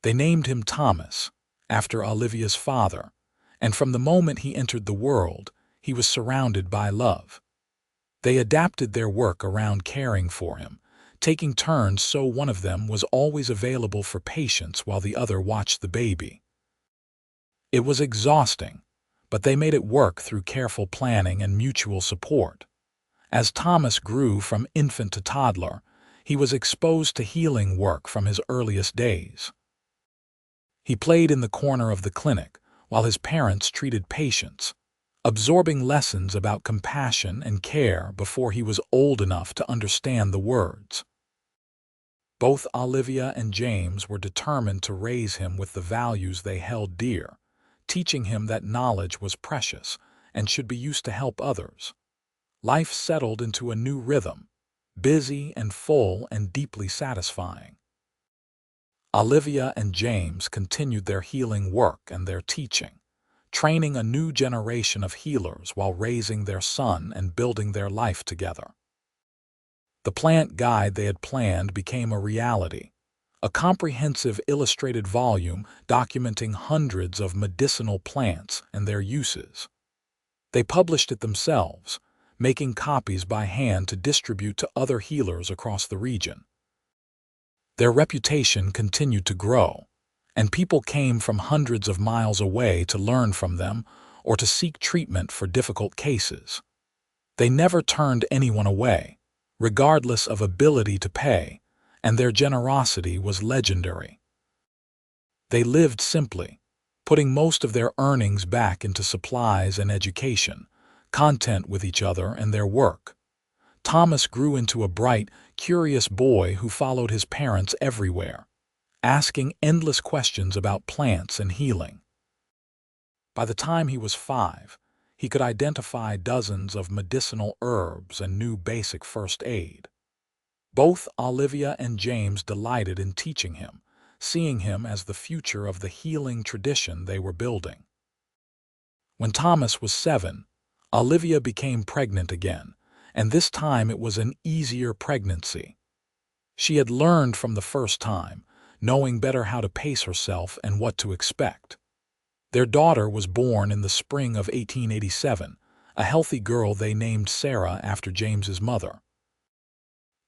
They named him Thomas, after Olivia's father, and from the moment he entered the world, he was surrounded by love. They adapted their work around caring for him, taking turns so one of them was always available for patients while the other watched the baby. It was exhausting, but they made it work through careful planning and mutual support. As Thomas grew from infant to toddler, he was exposed to healing work from his earliest days. He played in the corner of the clinic while his parents treated patients, absorbing lessons about compassion and care before he was old enough to understand the words. Both Olivia and James were determined to raise him with the values they held dear, teaching him that knowledge was precious and should be used to help others. Life settled into a new rhythm, busy and full and deeply satisfying. Olivia and James continued their healing work and their teaching, training a new generation of healers while raising their son and building their life together. The plant guide they had planned became a reality, a comprehensive illustrated volume documenting hundreds of medicinal plants and their uses. They published it themselves, making copies by hand to distribute to other healers across the region. Their reputation continued to grow, and people came from hundreds of miles away to learn from them or to seek treatment for difficult cases. They never turned anyone away, regardless of ability to pay, and their generosity was legendary. They lived simply, putting most of their earnings back into supplies and education, content with each other and their work. Thomas grew into a bright, curious boy who followed his parents everywhere, asking endless questions about plants and healing. By the time he was 5, he could identify dozens of medicinal herbs and knew basic first aid. Both Olivia and James delighted in teaching him, seeing him as the future of the healing tradition they were building. When Thomas was 7, Olivia became pregnant again, and this time it was an easier pregnancy. She had learned from the first time, knowing better how to pace herself and what to expect. Their daughter was born in the spring of 1887, a healthy girl they named Sarah after James's mother.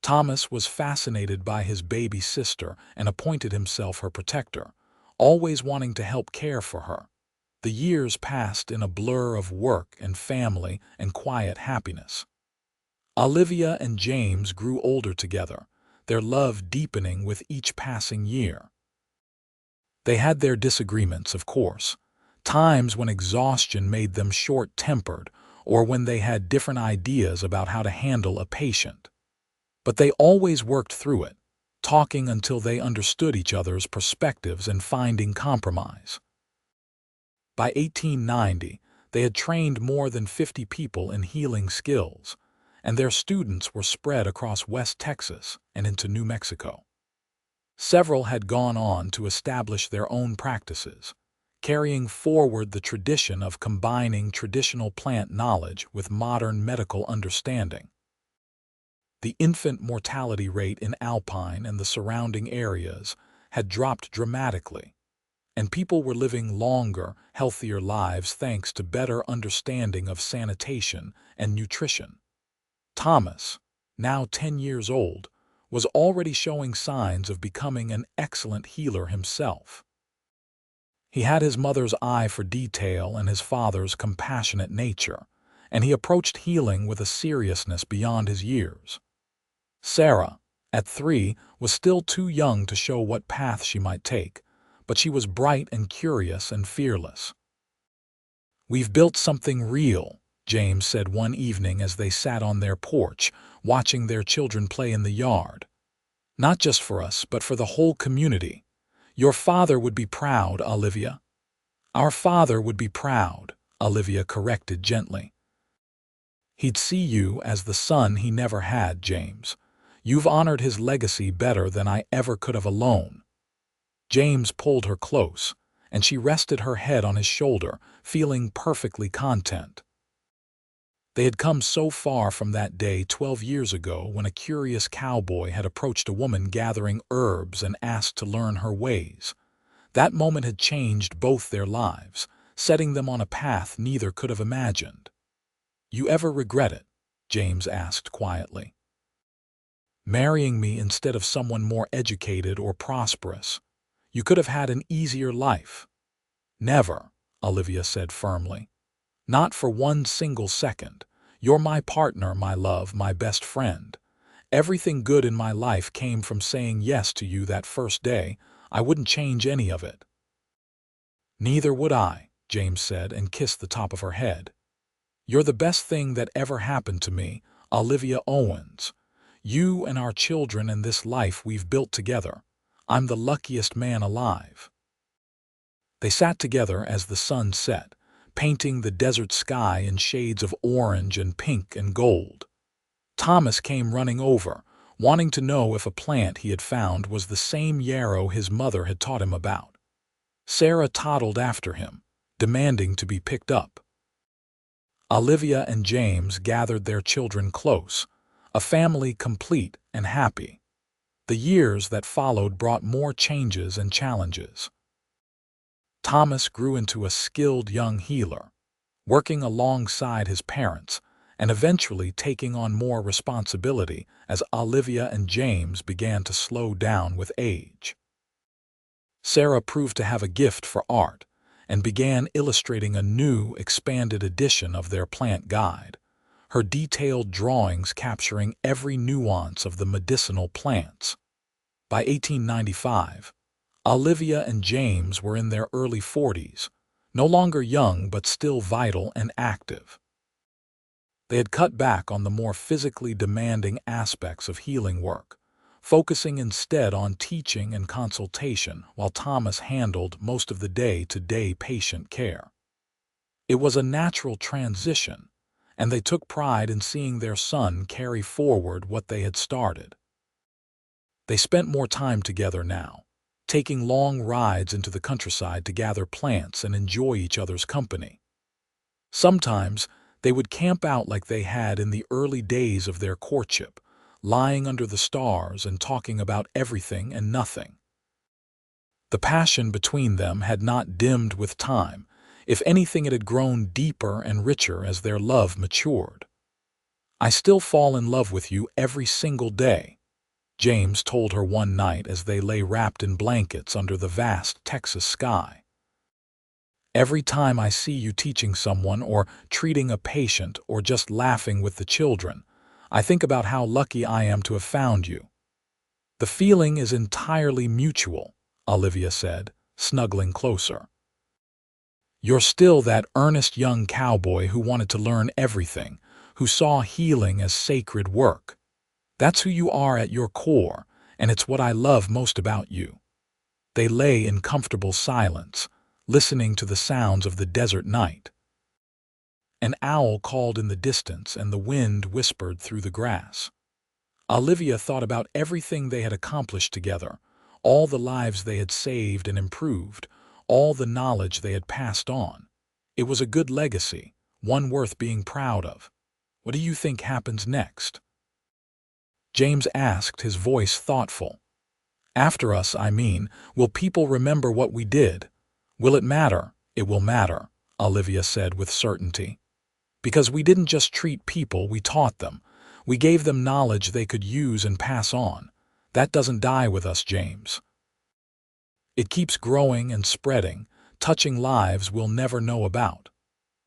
Thomas was fascinated by his baby sister and appointed himself her protector, always wanting to help care for her. The years passed in a blur of work and family and quiet happiness. Olivia and James grew older together, their love deepening with each passing year. They had their disagreements, of course, times when exhaustion made them short-tempered or when they had different ideas about how to handle a patient. But they always worked through it, talking until they understood each other's perspectives and finding compromise. By 1890, they had trained more than 50 people in healing skills, and their students were spread across West Texas and into New Mexico. Several had gone on to establish their own practices, carrying forward the tradition of combining traditional plant knowledge with modern medical understanding. The infant mortality rate in Alpine and the surrounding areas had dropped dramatically, and people were living longer, healthier lives thanks to better understanding of sanitation and nutrition. Thomas, now 10 years old, was already showing signs of becoming an excellent healer himself. He had his mother's eye for detail and his father's compassionate nature, and he approached healing with a seriousness beyond his years. Sarah, at 3, was still too young to show what path she might take, but she was bright and curious and fearless. "We've built something real," James said one evening as they sat on their porch, watching their children play in the yard. "Not just for us, but for the whole community. Your father would be proud, Olivia." "Our father would be proud," Olivia corrected gently. "He'd see you as the son he never had, James. You've honored his legacy better than I ever could have alone." James pulled her close, and she rested her head on his shoulder, feeling perfectly content. They had come so far from that day 12 years ago when a curious cowboy had approached a woman gathering herbs and asked to learn her ways. That moment had changed both their lives, setting them on a path neither could have imagined. "You ever regret it?" James asked quietly. "Marrying me instead of someone more educated or prosperous. You could have had an easier life." "Never," Olivia said firmly. "Not for one single second. You're my partner, my love, my best friend. Everything good in my life came from saying yes to you that first day. I wouldn't change any of it." "Neither would I," James said and kissed the top of her head. "You're the best thing that ever happened to me, Olivia Owens. You and our children and this life we've built together. I'm the luckiest man alive." They sat together as the sun set, painting the desert sky in shades of orange and pink and gold. Thomas came running over, wanting to know if a plant he had found was the same yarrow his mother had taught him about. Sarah toddled after him, demanding to be picked up. Olivia and James gathered their children close, a family complete and happy. The years that followed brought more changes and challenges. Thomas grew into a skilled young healer, working alongside his parents and eventually taking on more responsibility as Olivia and James began to slow down with age. Sarah proved to have a gift for art and began illustrating a new, expanded edition of their plant guide, her detailed drawings capturing every nuance of the medicinal plants. By 1895, Olivia and James were in their early 40s, no longer young but still vital and active. They had cut back on the more physically demanding aspects of healing work, focusing instead on teaching and consultation while Thomas handled most of the day-to-day patient care. It was a natural transition, and they took pride in seeing their son carry forward what they had started. They spent more time together now, taking long rides into the countryside to gather plants and enjoy each other's company. Sometimes they would camp out like they had in the early days of their courtship, lying under the stars and talking about everything and nothing. The passion between them had not dimmed with time. If anything, it had grown deeper and richer as their love matured. "I still fall in love with you every single day," James told her one night as they lay wrapped in blankets under the vast Texas sky. "Every time I see you teaching someone or treating a patient or just laughing with the children, I think about how lucky I am to have found you." "The feeling is entirely mutual," Olivia said, snuggling closer. You're still that earnest young cowboy who wanted to learn everything, who saw healing as sacred work. That's who you are at your core, and it's what I love most about you." They lay in comfortable silence, listening to the sounds of the desert night. An owl called in the distance, and the wind whispered through the grass. Olivia thought about everything they had accomplished together, all the lives they had saved and improved, all the knowledge they had passed on. It was a good legacy, one worth being proud of. "What do you think happens next?" James asked, his voice thoughtful. "After us, I mean, will people remember what we did? Will it matter?" "It will matter," Olivia said with certainty. "Because we didn't just treat people, we taught them. We gave them knowledge they could use and pass on. That doesn't die with us, James. It keeps growing and spreading, touching lives we'll never know about.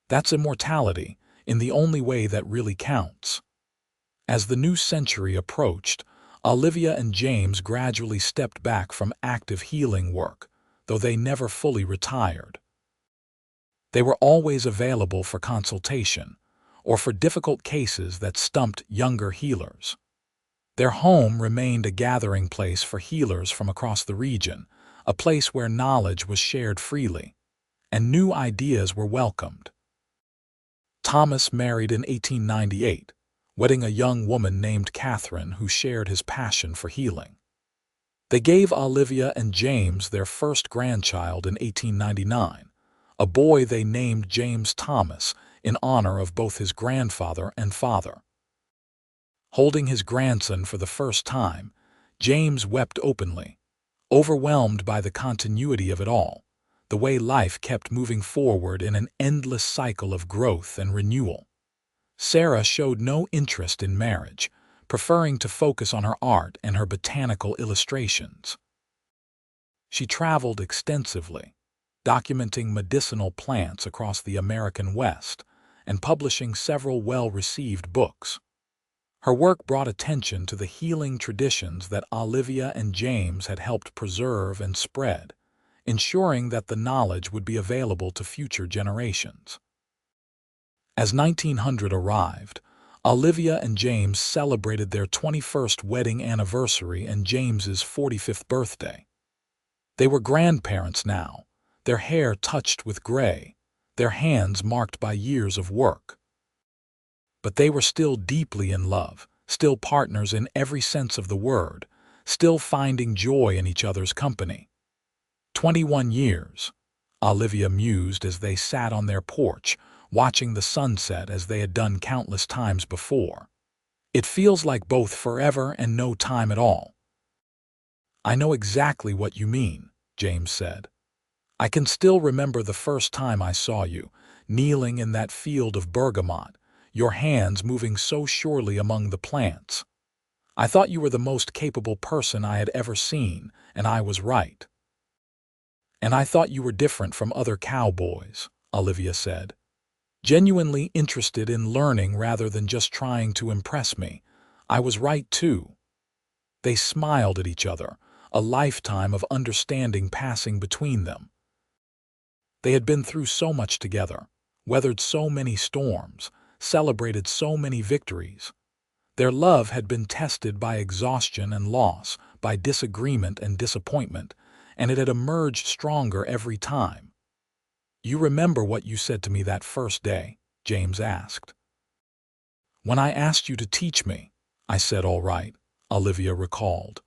That's immortality, in the only way that really counts." As the new century approached, Olivia and James gradually stepped back from active healing work, though they never fully retired. They were always available for consultation, or for difficult cases that stumped younger healers. Their home remained a gathering place for healers from across the region, a place where knowledge was shared freely, and new ideas were welcomed. Thomas married in 1898, wedding a young woman named Catherine who shared his passion for healing. They gave Olivia and James their first grandchild in 1899, a boy they named James Thomas in honor of both his grandfather and father. Holding his grandson for the first time, James wept openly, overwhelmed by the continuity of it all, the way life kept moving forward in an endless cycle of growth and renewal. Sarah showed no interest in marriage, preferring to focus on her art and her botanical illustrations. She traveled extensively, documenting medicinal plants across the American West and publishing several well-received books. Her work brought attention to the healing traditions that Olivia and James had helped preserve and spread, ensuring that the knowledge would be available to future generations. As 1900 arrived, Olivia and James celebrated their 21st wedding anniversary and James's 45th birthday. They were grandparents now, their hair touched with gray, their hands marked by years of work. But they were still deeply in love, still partners in every sense of the word, still finding joy in each other's company. 21 years, Olivia mused as they sat on their porch, watching the sunset as they had done countless times before. "It feels like both forever and no time at all." "I know exactly what you mean," James said. "I can still remember the first time I saw you, kneeling in that field of bergamot, your hands moving so surely among the plants. I thought you were the most capable person I had ever seen, and I was right." "And I thought you were different from other cowboys," Olivia said. "Genuinely interested in learning rather than just trying to impress me. I was right too." They smiled at each other, a lifetime of understanding passing between them. They had been through so much together, weathered so many storms, celebrated so many victories. Their love had been tested by exhaustion and loss, by disagreement and disappointment, and it had emerged stronger every time. "You remember what you said to me that first day?" James asked. "When I asked you to teach me, I said all right," Olivia recalled.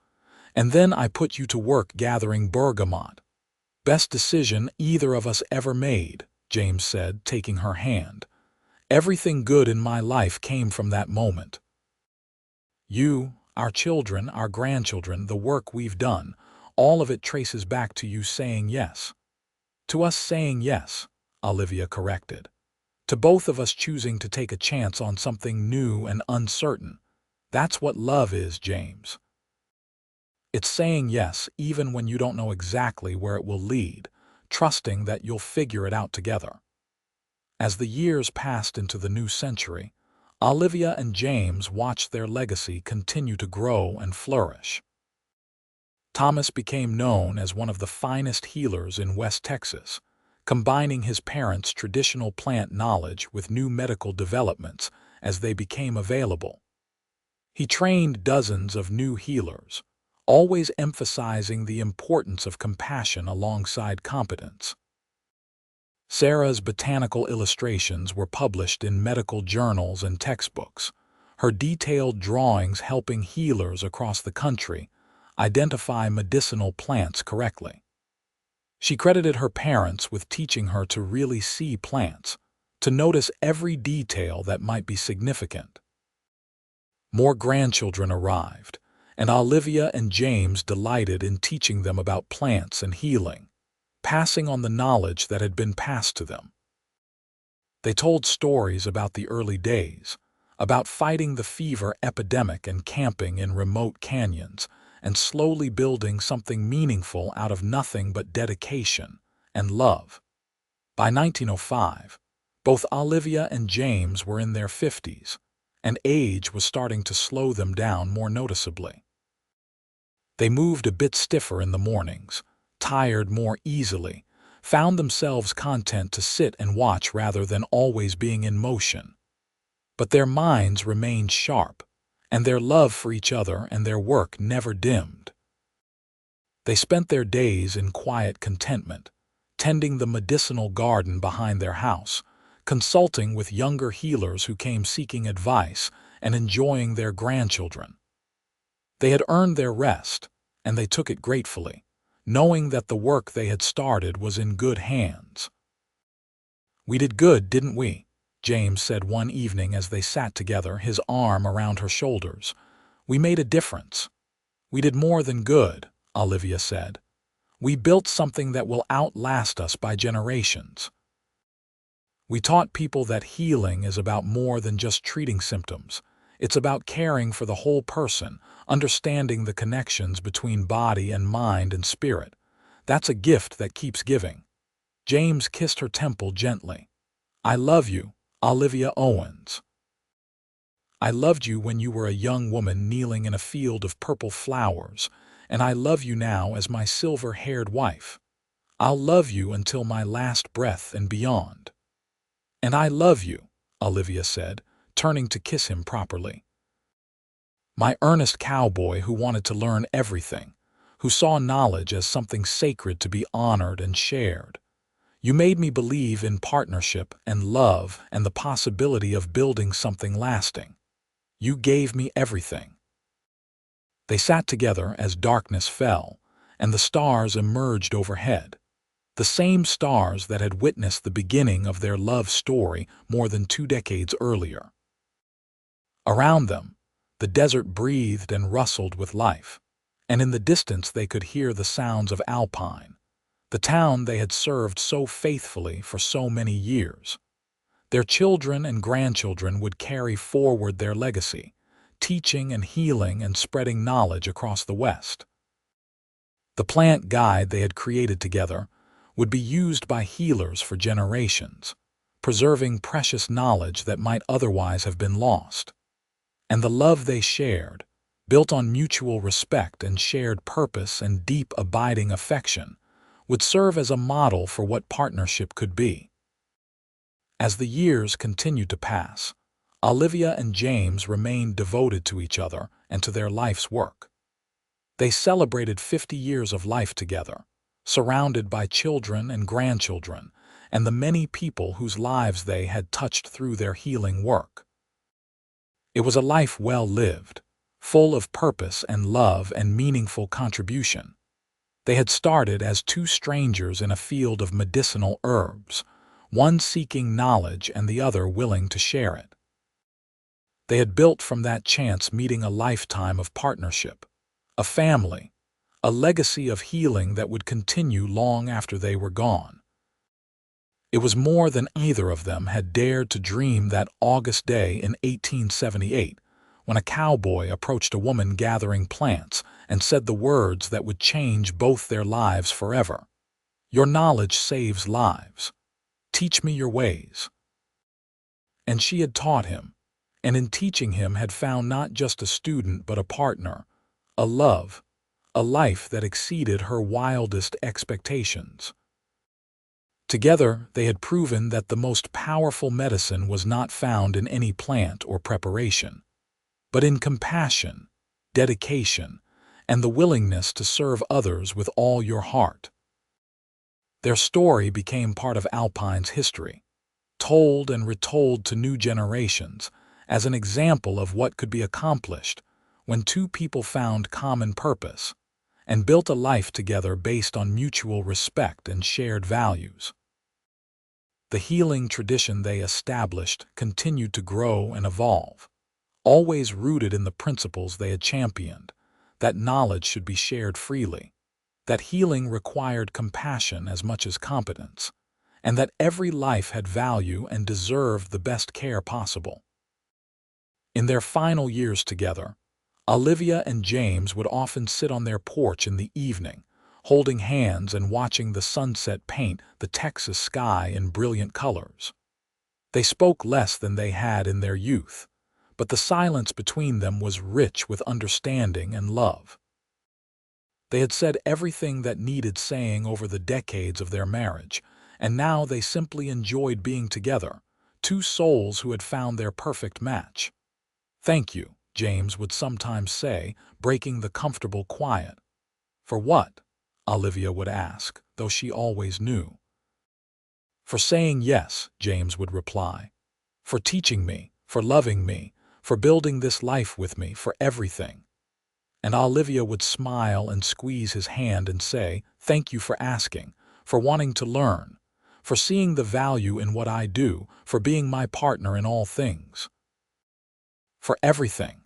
"And then I put you to work gathering bergamot." "Best decision either of us ever made," James said, taking her hand. "Everything good in my life came from that moment. You, our children, our grandchildren, the work we've done, all of it traces back to you saying yes." "To us saying yes," Olivia corrected. "To both of us choosing to take a chance on something new and uncertain. That's what love is, James. It's saying yes even when you don't know exactly where it will lead, trusting that you'll figure it out together." As the years passed into the new century, Olivia and James watched their legacy continue to grow and flourish. Thomas became known as one of the finest healers in West Texas, combining his parents' traditional plant knowledge with new medical developments as they became available. He trained dozens of new healers, always emphasizing the importance of compassion alongside competence. Sarah's botanical illustrations were published in medical journals and textbooks, her detailed drawings helping healers across the country identify medicinal plants correctly. She credited her parents with teaching her to really see plants, to notice every detail that might be significant. More grandchildren arrived, and Olivia and James delighted in teaching them about plants and healing, passing on the knowledge that had been passed to them. They told stories about the early days, about fighting the fever epidemic and camping in remote canyons, and slowly building something meaningful out of nothing but dedication and love. By 1905, both Olivia and James were in their 50s, and age was starting to slow them down more noticeably. They moved a bit stiffer in the mornings, tired more easily, found themselves content to sit and watch rather than always being in motion. But their minds remained sharp, and their love for each other and their work never dimmed. They spent their days in quiet contentment, tending the medicinal garden behind their house, consulting with younger healers who came seeking advice, and enjoying their grandchildren. They had earned their rest, and they took it gratefully, knowing that the work they had started was in good hands. "We did good, didn't we?" James said one evening as they sat together, his arm around her shoulders. "We made a difference." "We did more than good," Olivia said. "We built something that will outlast us by generations. We taught people that healing is about more than just treating symptoms. It's about caring for the whole person, understanding the connections between body and mind and spirit. That's a gift that keeps giving." James kissed her temple gently. "I love you, Olivia Owens. I loved you when you were a young woman kneeling in a field of purple flowers, and I love you now as my silver-haired wife. I'll love you until my last breath and beyond." "And I love you," Olivia said, turning to kiss him properly. "My earnest cowboy who wanted to learn everything, who saw knowledge as something sacred to be honored and shared. You made me believe in partnership and love and the possibility of building something lasting. You gave me everything." They sat together as darkness fell, and the stars emerged overhead, the same stars that had witnessed the beginning of their love story more than 2 decades earlier. Around them, the desert breathed and rustled with life, and in the distance they could hear the sounds of Alpine, the town they had served so faithfully for so many years. Their children and grandchildren would carry forward their legacy, teaching and healing and spreading knowledge across the West. The plant guide they had created together would be used by healers for generations, preserving precious knowledge that might otherwise have been lost. And the love they shared, built on mutual respect and shared purpose and deep abiding affection, would serve as a model for what partnership could be. As the years continued to pass, Olivia and James remained devoted to each other and to their life's work. They celebrated 50 years of life together, surrounded by children and grandchildren, and the many people whose lives they had touched through their healing work. It was a life well lived, full of purpose and love and meaningful contribution. They had started as 2 strangers in a field of medicinal herbs, one seeking knowledge and the other willing to share it. They had built from that chance meeting a lifetime of partnership, a family, a legacy of healing that would continue long after they were gone. It was more than either of them had dared to dream that August day in 1878, when a cowboy approached a woman gathering plants and said the words that would change both their lives forever. "Your knowledge saves lives. Teach me your ways." And she had taught him, and in teaching him had found not just a student but a partner, a love, a life that exceeded her wildest expectations. Together, they had proven that the most powerful medicine was not found in any plant or preparation, but in compassion, dedication, and the willingness to serve others with all your heart. Their story became part of Alpine's history, told and retold to new generations as an example of what could be accomplished when two people found common purpose and built a life together based on mutual respect and shared values. The healing tradition they established continued to grow and evolve, always rooted in the principles they had championed, that knowledge should be shared freely, that healing required compassion as much as competence, and that every life had value and deserved the best care possible. In their final years together, Olivia and James would often sit on their porch in the evening, holding hands and watching the sunset paint the Texas sky in brilliant colors. They spoke less than they had in their youth, but the silence between them was rich with understanding and love. They had said everything that needed saying over the decades of their marriage, and now they simply enjoyed being together, two souls who had found their perfect match. "Thank you," James would sometimes say, breaking the comfortable quiet. "For what?" Olivia would ask, though she always knew. "For saying yes," James would reply. "For teaching me, for loving me, for building this life with me, for everything." And Olivia would smile and squeeze his hand and say, "Thank you for asking, for wanting to learn, for seeing the value in what I do, for being my partner in all things." For everything.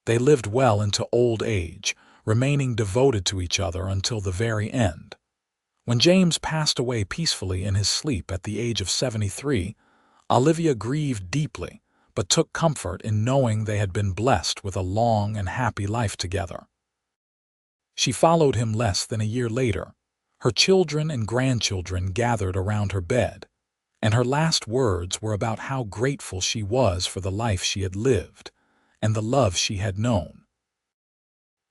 They lived well into old age, remaining devoted to each other until the very end. When James passed away peacefully in his sleep at the age of 73, Olivia grieved deeply, but took comfort in knowing they had been blessed with a long and happy life together. She followed him less than a year later. Her children and grandchildren gathered around her bed, and her last words were about how grateful she was for the life she had lived and the love she had known.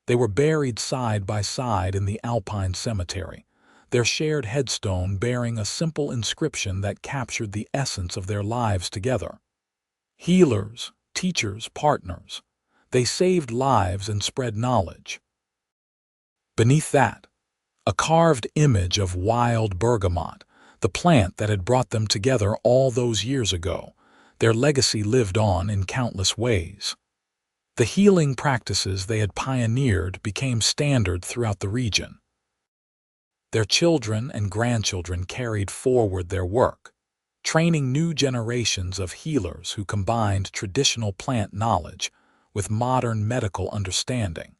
They were buried side by side in the Alpine cemetery, their shared headstone bearing a simple inscription that captured the essence of their lives together. Healers, teachers, partners, they saved lives and spread knowledge. Beneath that, a carved image of wild bergamot, the plant that had brought them together all those years ago. Their legacy lived on in countless ways. The healing practices they had pioneered became standard throughout the region. Their children and grandchildren carried forward their work, training new generations of healers who combined traditional plant knowledge with modern medical understanding.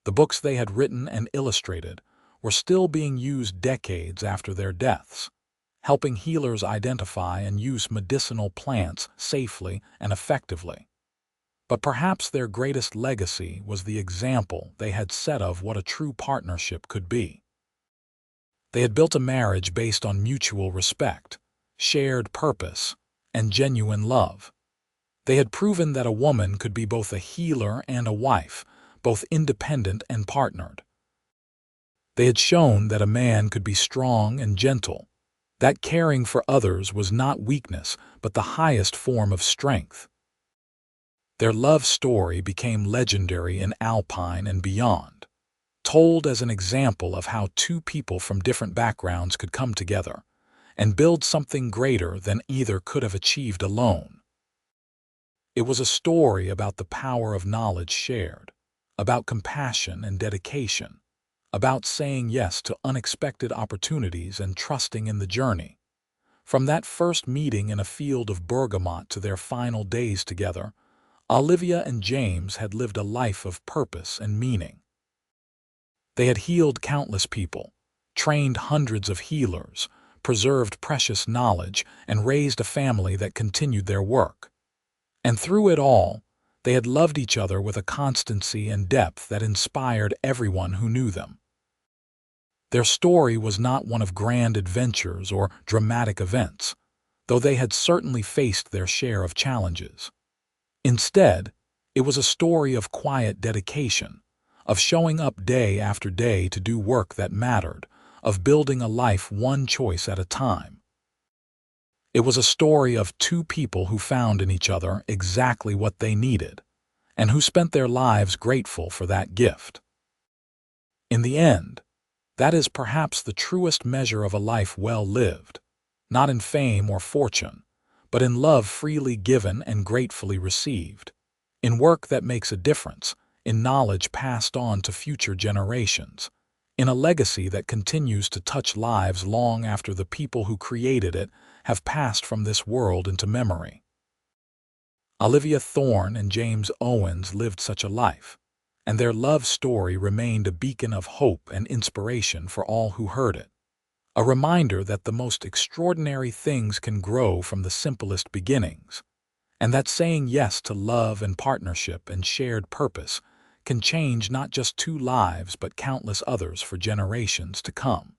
The books they had written and illustrated were still being used decades after their deaths, helping healers identify and use medicinal plants safely and effectively. But perhaps their greatest legacy was the example they had set of what a true partnership could be. They had built a marriage based on mutual respect, shared purpose, and genuine love. They had proven that a woman could be both a healer and a wife, both independent and partnered. They had shown that a man could be strong and gentle, that caring for others was not weakness but the highest form of strength. Their love story became legendary in Alpine and beyond, told as an example of how two people from different backgrounds could come together and build something greater than either could have achieved alone. It was a story about the power of knowledge shared, about compassion and dedication, about saying yes to unexpected opportunities and trusting in the journey. From that first meeting in a field of bergamot to their final days together, Olivia and James had lived a life of purpose and meaning. They had healed countless people, trained hundreds of healers, preserved precious knowledge, and raised a family that continued their work. And through it all, they had loved each other with a constancy and depth that inspired everyone who knew them. Their story was not one of grand adventures or dramatic events, though they had certainly faced their share of challenges. Instead, it was a story of quiet dedication, of showing up day after day to do work that mattered, of building a life one choice at a time. It was a story of two people who found in each other exactly what they needed, and who spent their lives grateful for that gift. In the end, that is perhaps the truest measure of a life well lived, not in fame or fortune, but in love freely given and gratefully received, in work that makes a difference, in knowledge passed on to future generations, in a legacy that continues to touch lives long after the people who created it have passed from this world into memory. Olivia Thorne and James Owens lived such a life, and their love story remained a beacon of hope and inspiration for all who heard it. A reminder that the most extraordinary things can grow from the simplest beginnings, and that saying yes to love and partnership and shared purpose can change not just two lives but countless others for generations to come.